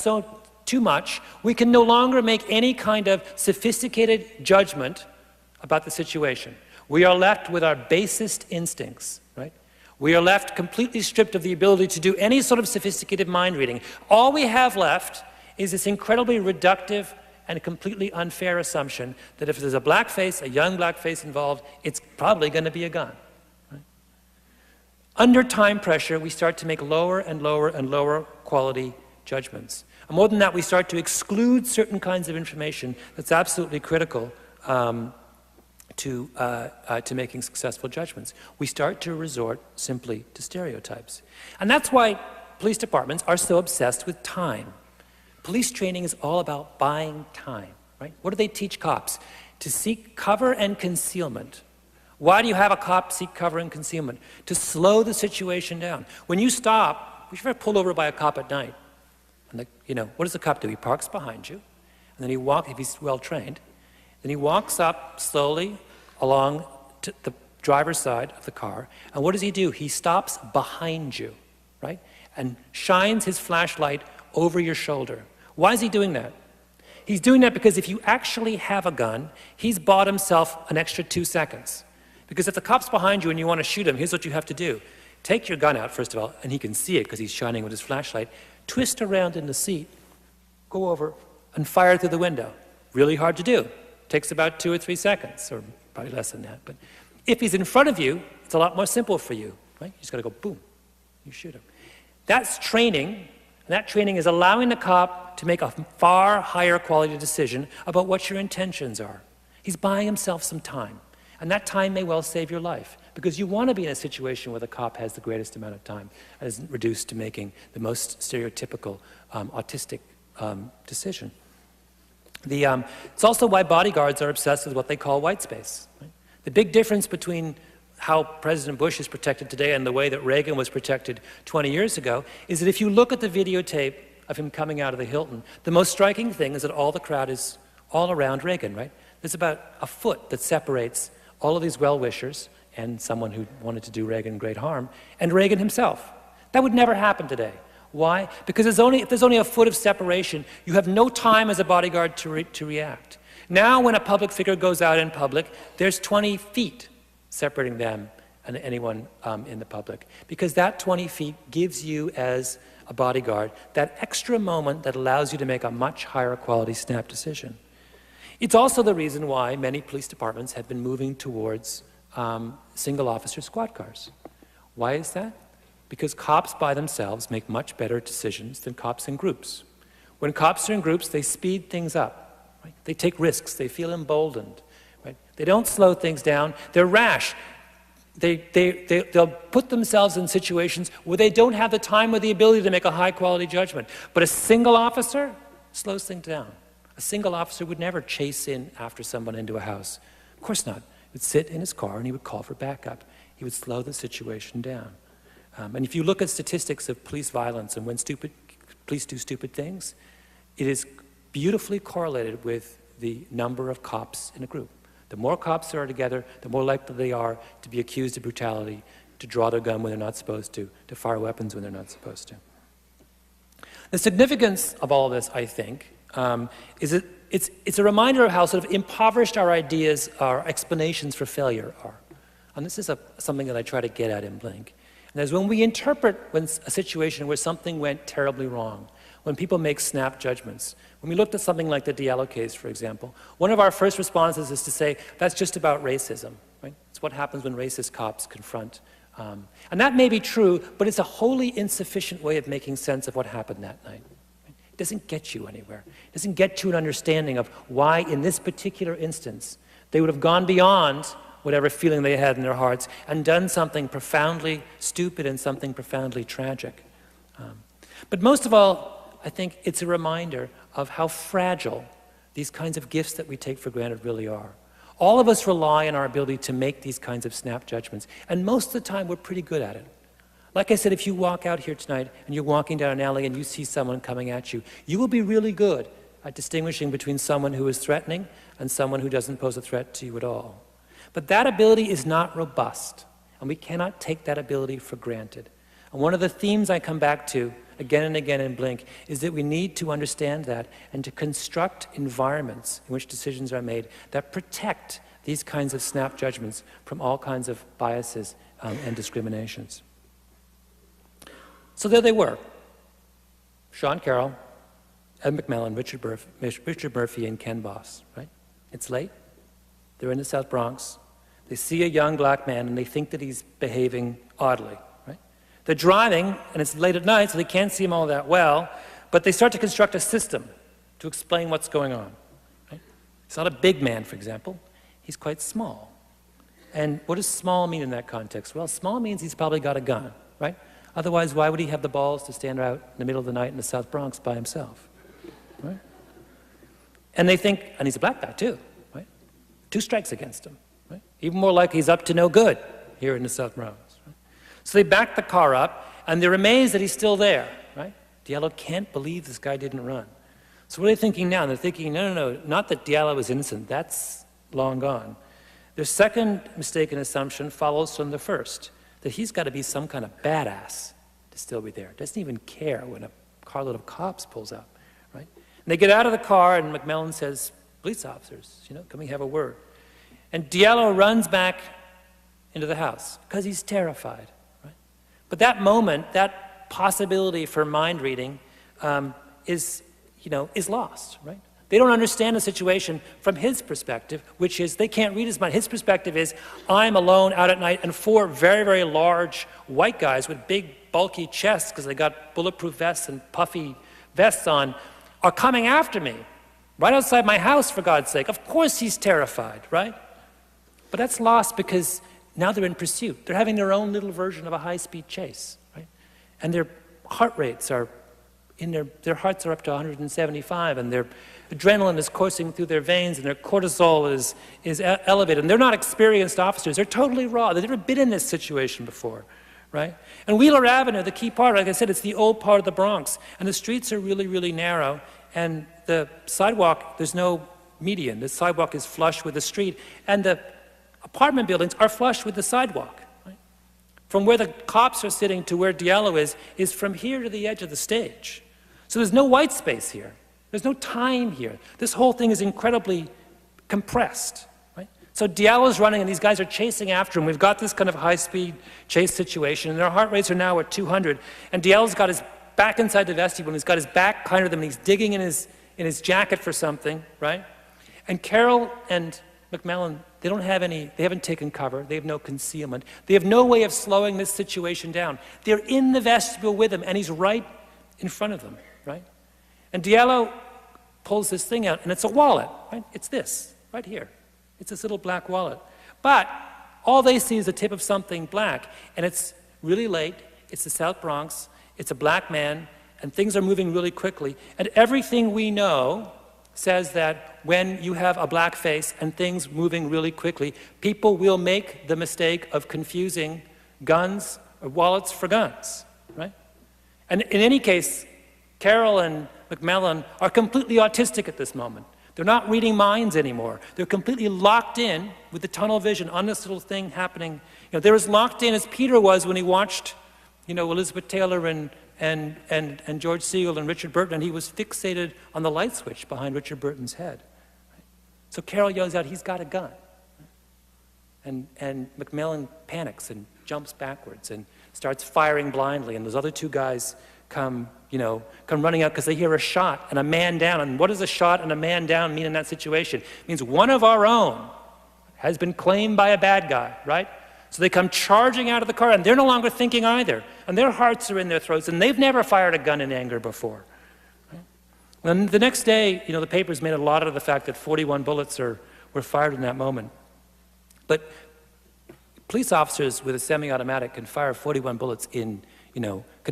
too much, we can no longer make any kind of sophisticated judgment about the situation. We are left with our basest instincts, right? We are left completely stripped of the ability to do any sort of sophisticated mind reading. All we have left is this incredibly reductive and completely unfair assumption that if there's a black face, a young black face involved, it's probably going to be a gun. Right? Under time pressure, we start to make lower and lower and lower quality judgments. And more than that, we start to exclude certain kinds of information that's absolutely critical to making successful judgments. We start to resort simply to stereotypes. And that's why police departments are so obsessed with time. Police training is all about buying time, right? What do they teach cops? To seek cover and concealment. Why do you have a cop seek cover and concealment? To slow the situation down. When you stop, if you're pulled over by a cop at night, and what does the cop do? He parks behind you, and then he walks, if he's well trained, then he walks up slowly along to the driver's side of the car, and what does he do? He stops behind you, right? And shines his flashlight over your shoulder. Why is he doing that? He's doing that because if you actually have a gun, he's bought himself an extra 2 seconds. Because if the cop's behind you and you want to shoot him, here's what you have to do. Take your gun out, first of all, and he can see it because he's shining with his flashlight. Twist around in the seat, go over, and fire through the window. Really hard to do. Takes about 2 or 3 seconds, or probably less than that. But if he's in front of you, it's a lot more simple for you, right? You just got to go boom, you shoot him. That's training, and that training is allowing the cop to make a far higher quality decision about what your intentions are. He's buying himself some time, and that time may well save your life, because you want to be in a situation where the cop has the greatest amount of time and is reduced to making the most stereotypical autistic decision. It's also why bodyguards are obsessed with what they call white space. Right? The big difference between how President Bush is protected today and the way that Reagan was protected 20 years ago is that if you look at the videotape of him coming out of the Hilton, the most striking thing is that all the crowd is all around Reagan, right? There's about a foot that separates all of these well-wishers and someone who wanted to do Reagan great harm, and Reagan himself. That would never happen today. Why? Because if there's only a foot of separation, you have no time as a bodyguard to react. Now when a public figure goes out in public, there's 20 feet separating them and anyone in the public. Because that 20 feet gives you, as a bodyguard, that extra moment that allows you to make a much higher quality snap decision. It's also the reason why many police departments have been moving towards single officer squad cars. Why is that? Because cops by themselves make much better decisions than cops in groups. When cops are in groups, they speed things up. Right? They take risks. They feel emboldened. Right? They don't slow things down. They're rash. They'll put themselves in situations where they don't have the time or the ability to make a high-quality judgment. But a single officer slows things down. A single officer would never chase in after someone into a house. Of course not. He would sit in his car and he would call for backup. He would slow the situation down. And if you look at statistics of police violence and when police do stupid things, it is beautifully correlated with the number of cops in a group. The more cops there are together, the more likely they are to be accused of brutality, to draw their gun when they're not supposed to fire weapons when they're not supposed to. The significance of all of this, I think, is that it's a reminder of how sort of impoverished our ideas, our explanations for failure are. And this is something that I try to get at in Blink. And that is when we interpret a situation where something went terribly wrong, when people make snap judgments. When we looked at something like the Diallo case, for example, one of our first responses is to say, that's just about racism. Right? It's what happens when racist cops confront. And that may be true, but it's a wholly insufficient way of making sense of what happened that night. It doesn't get you anywhere. It doesn't get you an understanding of why, in this particular instance, they would have gone beyond whatever feeling they had in their hearts and done something profoundly stupid and something profoundly tragic. But most of all, I think it's a reminder of how fragile these kinds of gifts that we take for granted really are. All of us rely on our ability to make these kinds of snap judgments, and most of the time we're pretty good at it. Like I said, if you walk out here tonight and you're walking down an alley and you see someone coming at you, you will be really good at distinguishing between someone who is threatening and someone who doesn't pose a threat to you at all. But that ability is not robust, and we cannot take that ability for granted. And one of the themes I come back to again and again in Blink is that we need to understand that and to construct environments in which decisions are made that protect these kinds of snap judgments from all kinds of biases and discriminations. So there they were. Sean Carroll, Ed McMillan, Richard Murphy, and Ken Boss, right? It's late. They're in the South Bronx. They see a young black man and they think that he's behaving oddly, right? They're driving, and it's late at night, so they can't see him all that well, but they start to construct a system to explain what's going on. Right? He's not a big man, for example. He's quite small. And what does small mean in that context? Well, small means he's probably got a gun, right? Otherwise, why would he have the balls to stand out in the middle of the night in the South Bronx by himself, right? And they think, and he's a black guy too, right? 2 strikes against him, right? Even more likely he's up to no good here in the South Bronx. Right? So they back the car up, and they're amazed that he's still there, right? Diallo can't believe this guy didn't run. So what are they thinking now? They're thinking, no, not that Diallo was innocent. That's long gone. Their second mistaken assumption follows from the first, that he's got to be some kind of badass to still be there. Doesn't even care when a carload of cops pulls up, right? And they get out of the car, and McMillan says, police officers, can we have a word? And Diallo runs back into the house because he's terrified, right? But that moment, that possibility for mind reading is lost, right? They don't understand the situation from his perspective, which is they can't read his mind. His perspective is, I'm alone out at night, and 4 very, very large white guys with big, bulky chests, because they got bulletproof vests and puffy vests on, are coming after me, right outside my house, for God's sake. Of course he's terrified, right? But that's lost because now they're in pursuit. They're having their own little version of a high-speed chase, right? And their heart rates are their hearts are up to 175, and their adrenaline is coursing through their veins, and their cortisol is elevated. And they're not experienced officers. They're totally raw. They've never been in this situation before, right? And Wheeler Avenue, the key part, like I said, it's the old part of the Bronx, and the streets are really, really narrow, and the sidewalk, there's no median. The sidewalk is flush with the street, and the apartment buildings are flush with the sidewalk. Right? From where the cops are sitting to where Diallo is from here to the edge of the stage. So there's no white space here. There's no time here. This whole thing is incredibly compressed, right? So Diallo's running, and these guys are chasing after him. We've got this kind of high-speed chase situation, and their heart rates are now at 200. And Diallo's got his back inside the vestibule, and he's got his back behind them, and he's digging in his jacket for something, right? And Carroll and McMillan, they haven't taken cover. They have no concealment. They have no way of slowing this situation down. They're in the vestibule with him, and he's right in front of them, right? And Diallo pulls this thing out, and it's a wallet, right? It's this, right here. It's this little black wallet. But all they see is the tip of something black, and it's really late. It's the South Bronx. It's a black man, and things are moving really quickly. And everything we know says that when you have a black face and things moving really quickly, people will make the mistake of confusing guns or wallets for guns, right? And in any case, Carroll and McMillan are completely autistic at this moment. They're not reading minds anymore. They're completely locked in with the tunnel vision on this little thing happening. They're as locked in as Peter was when he watched, Elizabeth Taylor and George Siegel and Richard Burton, and he was fixated on the light switch behind Richard Burton's head. So Carroll yells out, "He's got a gun." And McMillan panics and jumps backwards and starts firing blindly, and those other 2 guys come running out because they hear a shot and a man down. And what does a shot and a man down mean in that situation? It means one of our own has been claimed by a bad guy, right? So they come charging out of the car, and they're no longer thinking either. And their hearts are in their throats, and they've never fired a gun in anger before. Right? And the next day, the papers made a lot of the fact that 41 bullets were fired in that moment. But police officers with a semi-automatic can fire 41 bullets can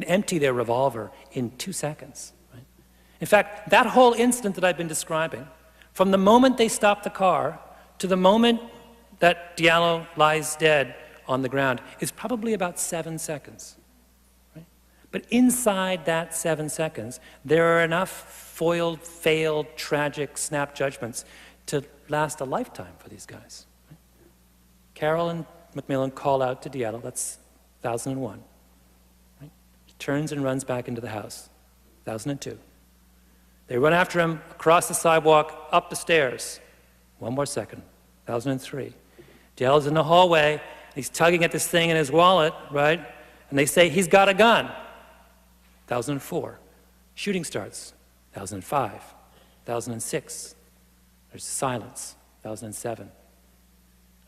empty their revolver in 2 seconds. Right? In fact, that whole instant that I've been describing, from the moment they stop the car to the moment that Diallo lies dead on the ground, is probably about 7 seconds. Right? But inside that 7 seconds, there are enough foiled, failed, tragic snap judgments to last a lifetime for these guys. Right? Carroll and McMillan call out to Diallo, that's 1001. Right? He turns and runs back into the house, 1002. They run after him across the sidewalk, up the stairs. 1 more second, 1003. Diallo's in the hallway, he's tugging at this thing in his wallet, right? And they say, he's got a gun. 1004. Shooting starts. 1005. 1006. There's silence. 1007.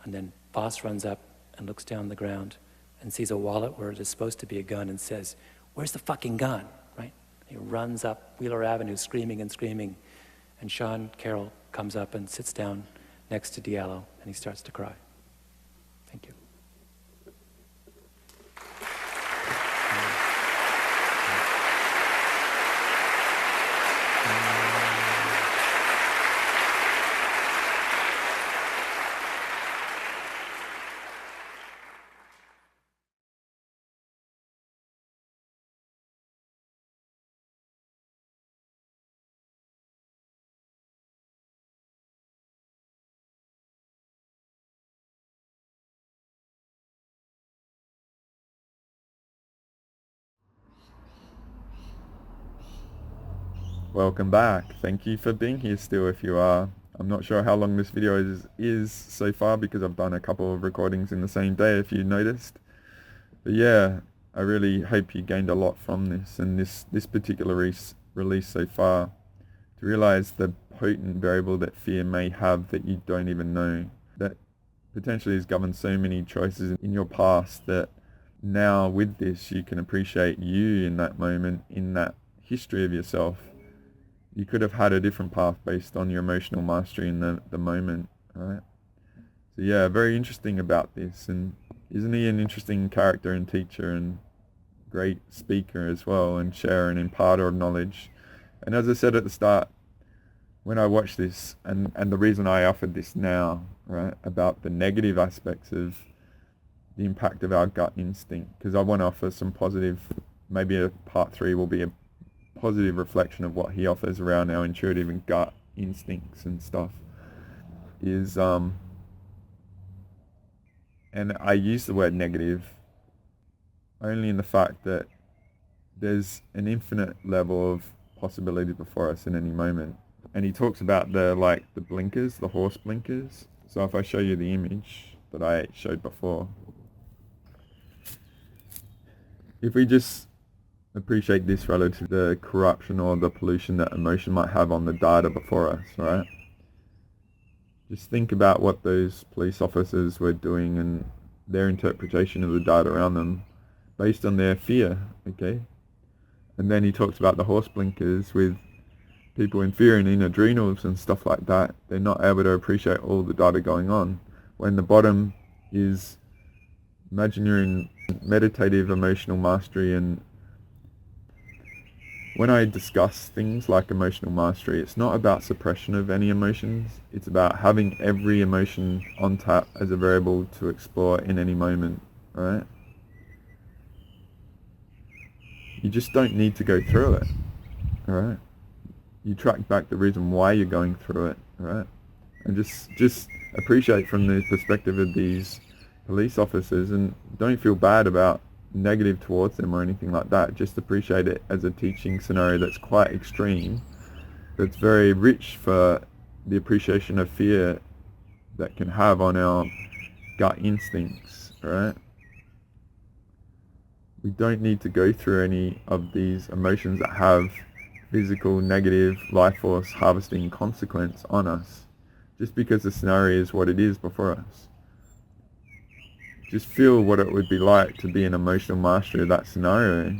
And then boss runs up and looks down the ground. and sees a wallet where it is supposed to be a gun and says, "Where's the fucking gun?" Right? He runs up Wheeler Avenue screaming and screaming, and Sean Carroll comes up and sits down next to Diallo, and he starts to cry. Thank you. Welcome back. Thank you for being here still if you are. I'm not sure how long this video is so far because I've done a couple of recordings in the same day if you noticed. But yeah, I really hope you gained a lot from this and this particular release so far. To realize the potent variable that fear may have that you don't even know, that potentially has governed so many choices in your past, that now with this you can appreciate you in that moment, in that history of yourself. You could have had a different path based on your emotional mastery in the moment, right? So yeah, very interesting about this, and isn't he an interesting character and teacher and great speaker as well, and sharer and imparter of knowledge. And as I said at the start, when I watched this, and the reason I offered this now, right, about the negative aspects of the impact of our gut instinct, because I want to offer some positive, maybe a part 3 will be a positive reflection of what he offers around our intuitive and gut instincts and stuff, is and I use the word negative only in the fact that there's an infinite level of possibility before us in any moment. And he talks about the blinkers, the horse blinkers. So if I show you the image that I showed before, if we just appreciate this relative to the corruption or the pollution that emotion might have on the data before us, right? Just think about what those police officers were doing and their interpretation of the data around them based on their fear, okay? And then he talks about the horse blinkers with people in fear and in adrenals and stuff like that. They're not able to appreciate all the data going on. When the bottom is, imagine you're in meditative emotional mastery, and when I discuss things like emotional mastery, it's not about suppression of any emotions. It's about having every emotion on tap as a variable to explore in any moment, right? You just don't need to go through it, alright? You track back the reason why you're going through it, alright? And just appreciate from the perspective of these police officers, and don't feel bad about negative towards them or anything like that. Just appreciate it as a teaching scenario that's quite extreme, that's very rich for the appreciation of fear that can have on our gut instincts, right? We don't need to go through any of these emotions that have physical negative life force harvesting consequence on us just because the scenario is what it is before us. Just feel what it would be like to be an emotional master of that scenario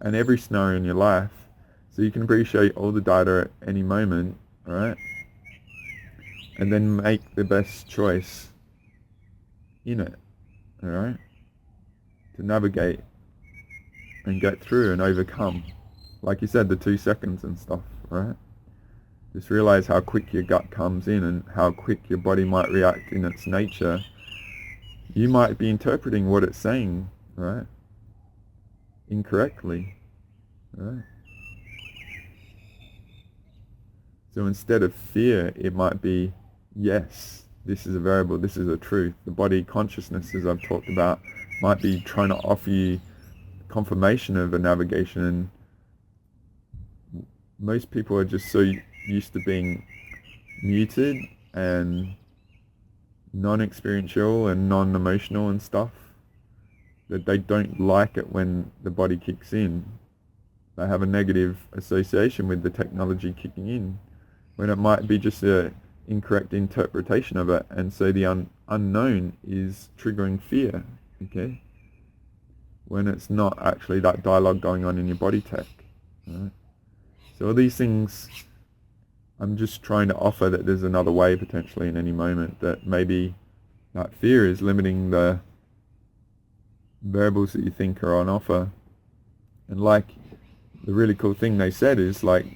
and every scenario in your life, so you can appreciate all the data at any moment, right? And then make the best choice in it, alright? To navigate and get through and overcome. Like you said, the 2 seconds and stuff, right? Just realize how quick your gut comes in and how quick your body might react in its nature. You might be interpreting what it's saying, right? Incorrectly, right? So instead of fear, it might be, yes, this is a variable, this is a truth. The body consciousness, as I've talked about, might be trying to offer you confirmation of a navigation, and most people are just so used to being muted and non-experiential and non-emotional and stuff that they don't like it when the body kicks in. They have a negative association with the technology kicking in, when it might be just a incorrect interpretation of it, and so the unknown is triggering fear, okay? when it's not actually that dialogue going on in your body tech, right? So all these things, I'm just trying to offer that there's another way potentially in any moment, that maybe that fear is limiting the variables that you think are on offer. And like, the really cool thing they said is like,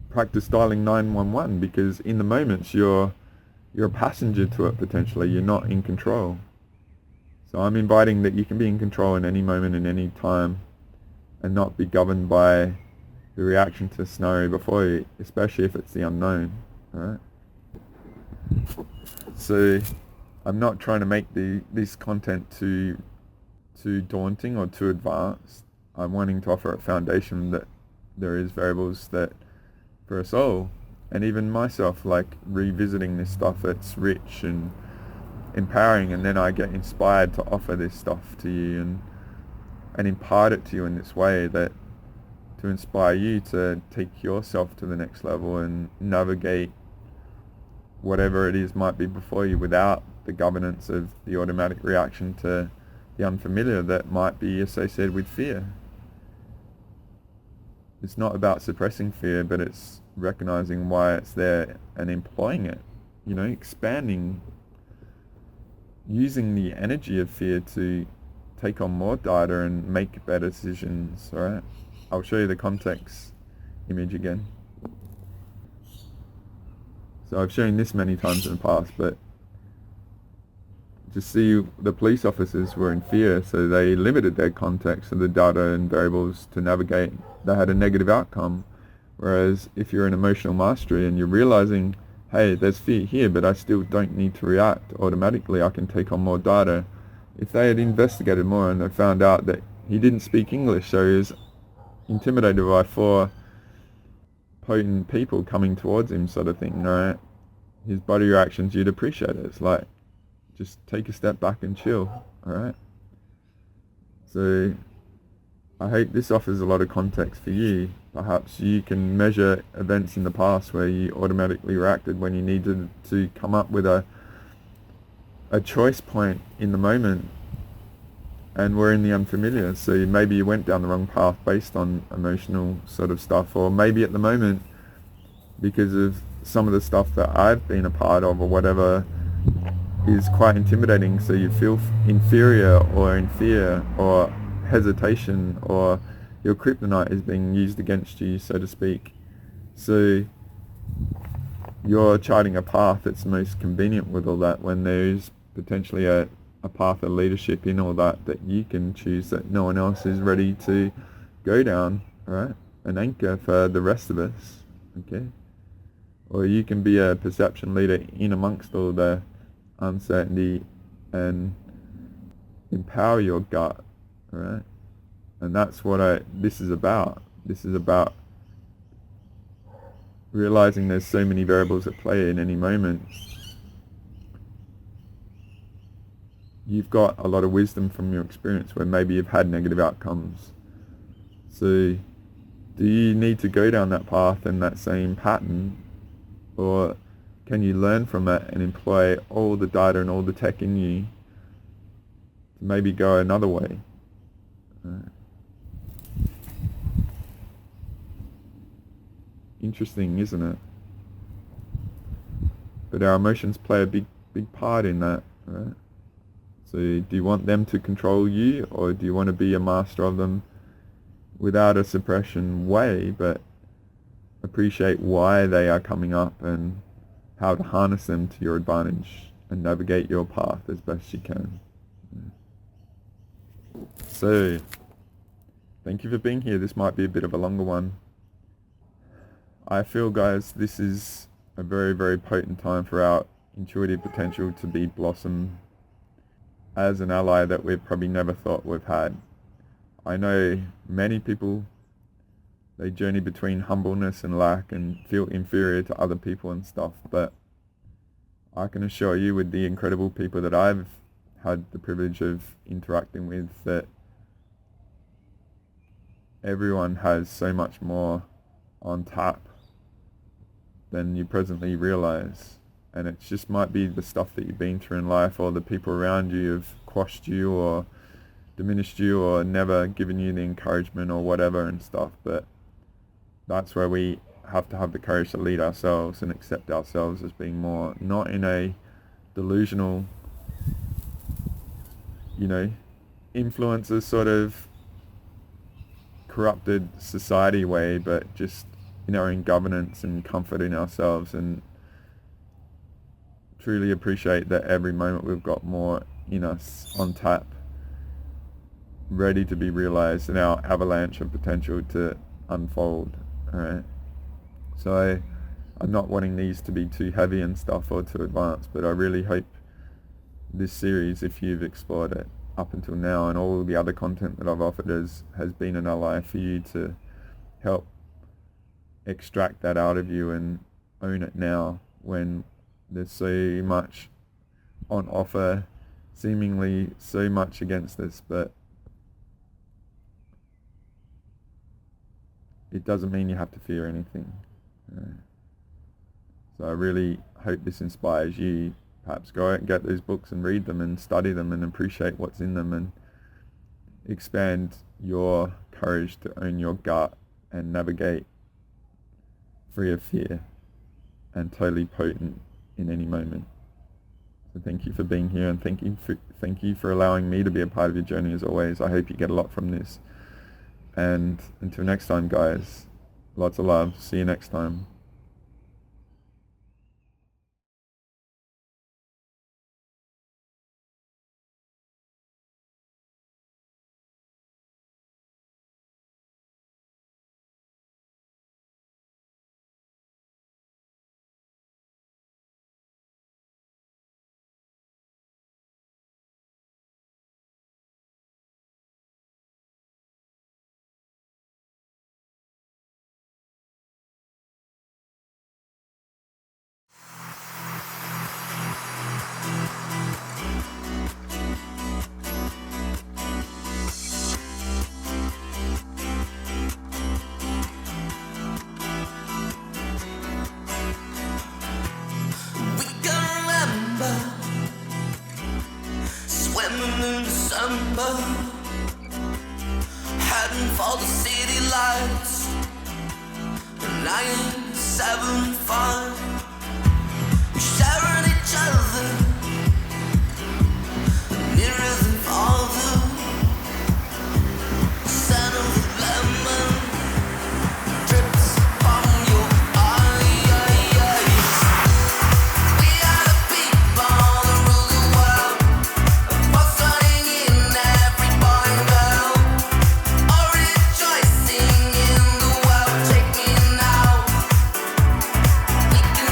practice dialing 911, because in the moments you're a passenger to it potentially, you're not in control. So I'm inviting that you can be in control in any moment, in any time, and not be governed by the reaction to the scenario before you, especially if it's the unknown, alright? So I'm not trying to make this content too daunting or too advanced. I'm wanting to offer a foundation that there is variables that for us all, and even myself, like revisiting this stuff that's rich and empowering, and then I get inspired to offer this stuff to you and impart it to you in this way, that to inspire you to take yourself to the next level and navigate whatever it is might be before you without the governance of the automatic reaction to the unfamiliar that might be associated with fear. It's not about suppressing fear, but it's recognizing why it's there and employing it, you know, expanding, using the energy of fear to take on more data and make better decisions, alright? I'll show you the context image again. So I've shown this many times in the past, but just see, the police officers were in fear, so they limited their context of the data and variables to navigate. They had a negative outcome. Whereas if you're in emotional mastery and you're realizing, hey, there's fear here, but I still don't need to react automatically, I can take on more data. If they had investigated more and they found out that he didn't speak English, so he was intimidated by 4 potent people coming towards him, sort of thing, right? His body reactions, you'd appreciate it. It's like, just take a step back and chill, alright? So I hope this offers a lot of context for you. Perhaps you can measure events in the past where you automatically reacted when you needed to come up with a choice point in the moment, and we're in the unfamiliar. So maybe you went down the wrong path based on emotional sort of stuff, or maybe at the moment, because of some of the stuff that I've been a part of or whatever, is quite intimidating, so you feel inferior or in fear or hesitation, or your kryptonite is being used against you, so to speak. So you're charting a path that's most convenient with all that, when there's potentially a path of leadership in all that you can choose that no one else is ready to go down, right? An anchor for the rest of us, okay? Or you can be a perception leader in amongst all the uncertainty and empower your gut, right? And that's what this is about. This is about realizing there's so many variables at play in any moment. You've got a lot of wisdom from your experience where maybe you've had negative outcomes. So do you need to go down that path and that same pattern, or can you learn from it and employ all the data and all the tech in you to maybe go another way? Interesting, isn't it? But our emotions play a big part in that, right? So do you want them to control you, or do you want to be a master of them without a suppression way, but appreciate why they are coming up and how to harness them to your advantage and navigate your path as best you can? So, thank you for being here. This might be a bit of a longer one. I feel, guys, this is a very, very potent time for our intuitive potential to be blossom as an ally that we've probably never thought we've had. I know many people, they journey between humbleness and lack and feel inferior to other people and stuff, but I can assure you, with the incredible people that I've had the privilege of interacting with, that everyone has so much more on tap than you presently realize. And it just might be the stuff that you've been through in life, or the people around you have quashed you or diminished you or never given you the encouragement or whatever and stuff, but that's where we have to have the courage to lead ourselves and accept ourselves as being more, not in a delusional, influences sort of corrupted society way, but just in governance and comfort in ourselves, and truly appreciate that every moment we've got more in us on tap, ready to be realized, and our avalanche of potential to unfold. Alright, so I'm not wanting these to be too heavy and stuff or too advanced, but I really hope this series, if you've explored it up until now, and all the other content that I've offered has been an ally for you to help extract that out of you and own it now, when there's so much on offer, seemingly so much against us, but it doesn't mean you have to fear anything. So I really hope this inspires you. Perhaps go out and get those books and read them and study them and appreciate what's in them, and expand your courage to own your gut and navigate free of fear and totally potent in any moment. So thank you for being here, and thank you for allowing me to be a part of your journey as always. I hope you get a lot from this. And until next time, guys, lots of love. See you next time. Heading for the city lights, 975. We sharing each other, nearer than farther. The scent of the lemon drips from your eyes. We are the people that rule the world, what's running in every boy and girl. All rejoicing in the world, take me now. We can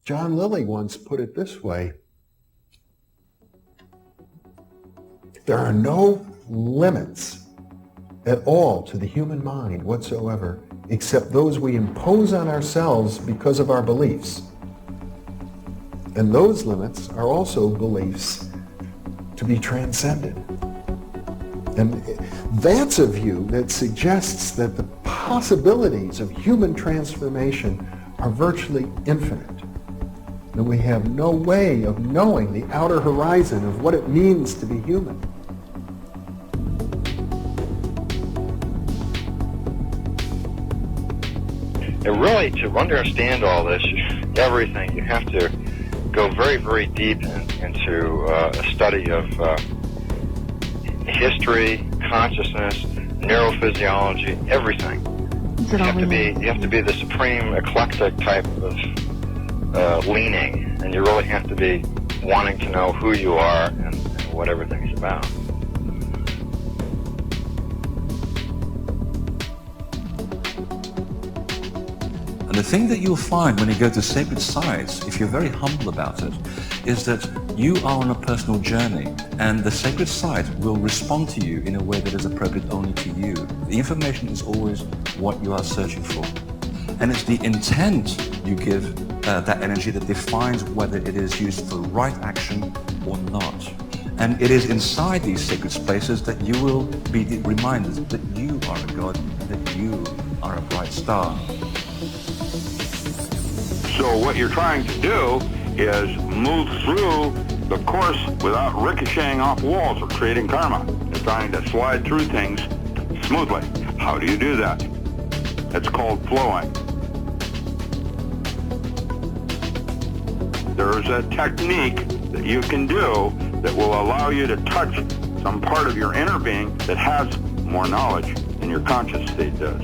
John Lilly once put it this way: there are no limits at all to the human mind whatsoever, except those we impose on ourselves because of our beliefs. And those limits are also beliefs to be transcended. And that's a view that suggests that the possibilities of human transformation are virtually infinite. And we have no way of knowing the outer horizon of what it means to be human. And really, to understand all this, everything, you have to go very, very deep into a study of history, consciousness, neurophysiology, everything. You have to be the supreme eclectic type of leaning, and you really have to be wanting to know who you are and what everything's about. And the thing that you'll find when you go to sacred sites, if you're very humble about it, is that you are on a personal journey, and the sacred site will respond to you in a way that is appropriate only to you. The information is always what you are searching for. And it's the intent you give that energy that defines whether it is used for right action or not. And it is inside these sacred spaces that you will be reminded that you are a god, that you are a bright star. So what you're trying to do is move through the course without ricocheting off walls or creating karma. You're trying to slide through things smoothly. How do you do that? It's called flowing. There's a technique that you can do that will allow you to touch some part of your inner being that has more knowledge than your conscious state does.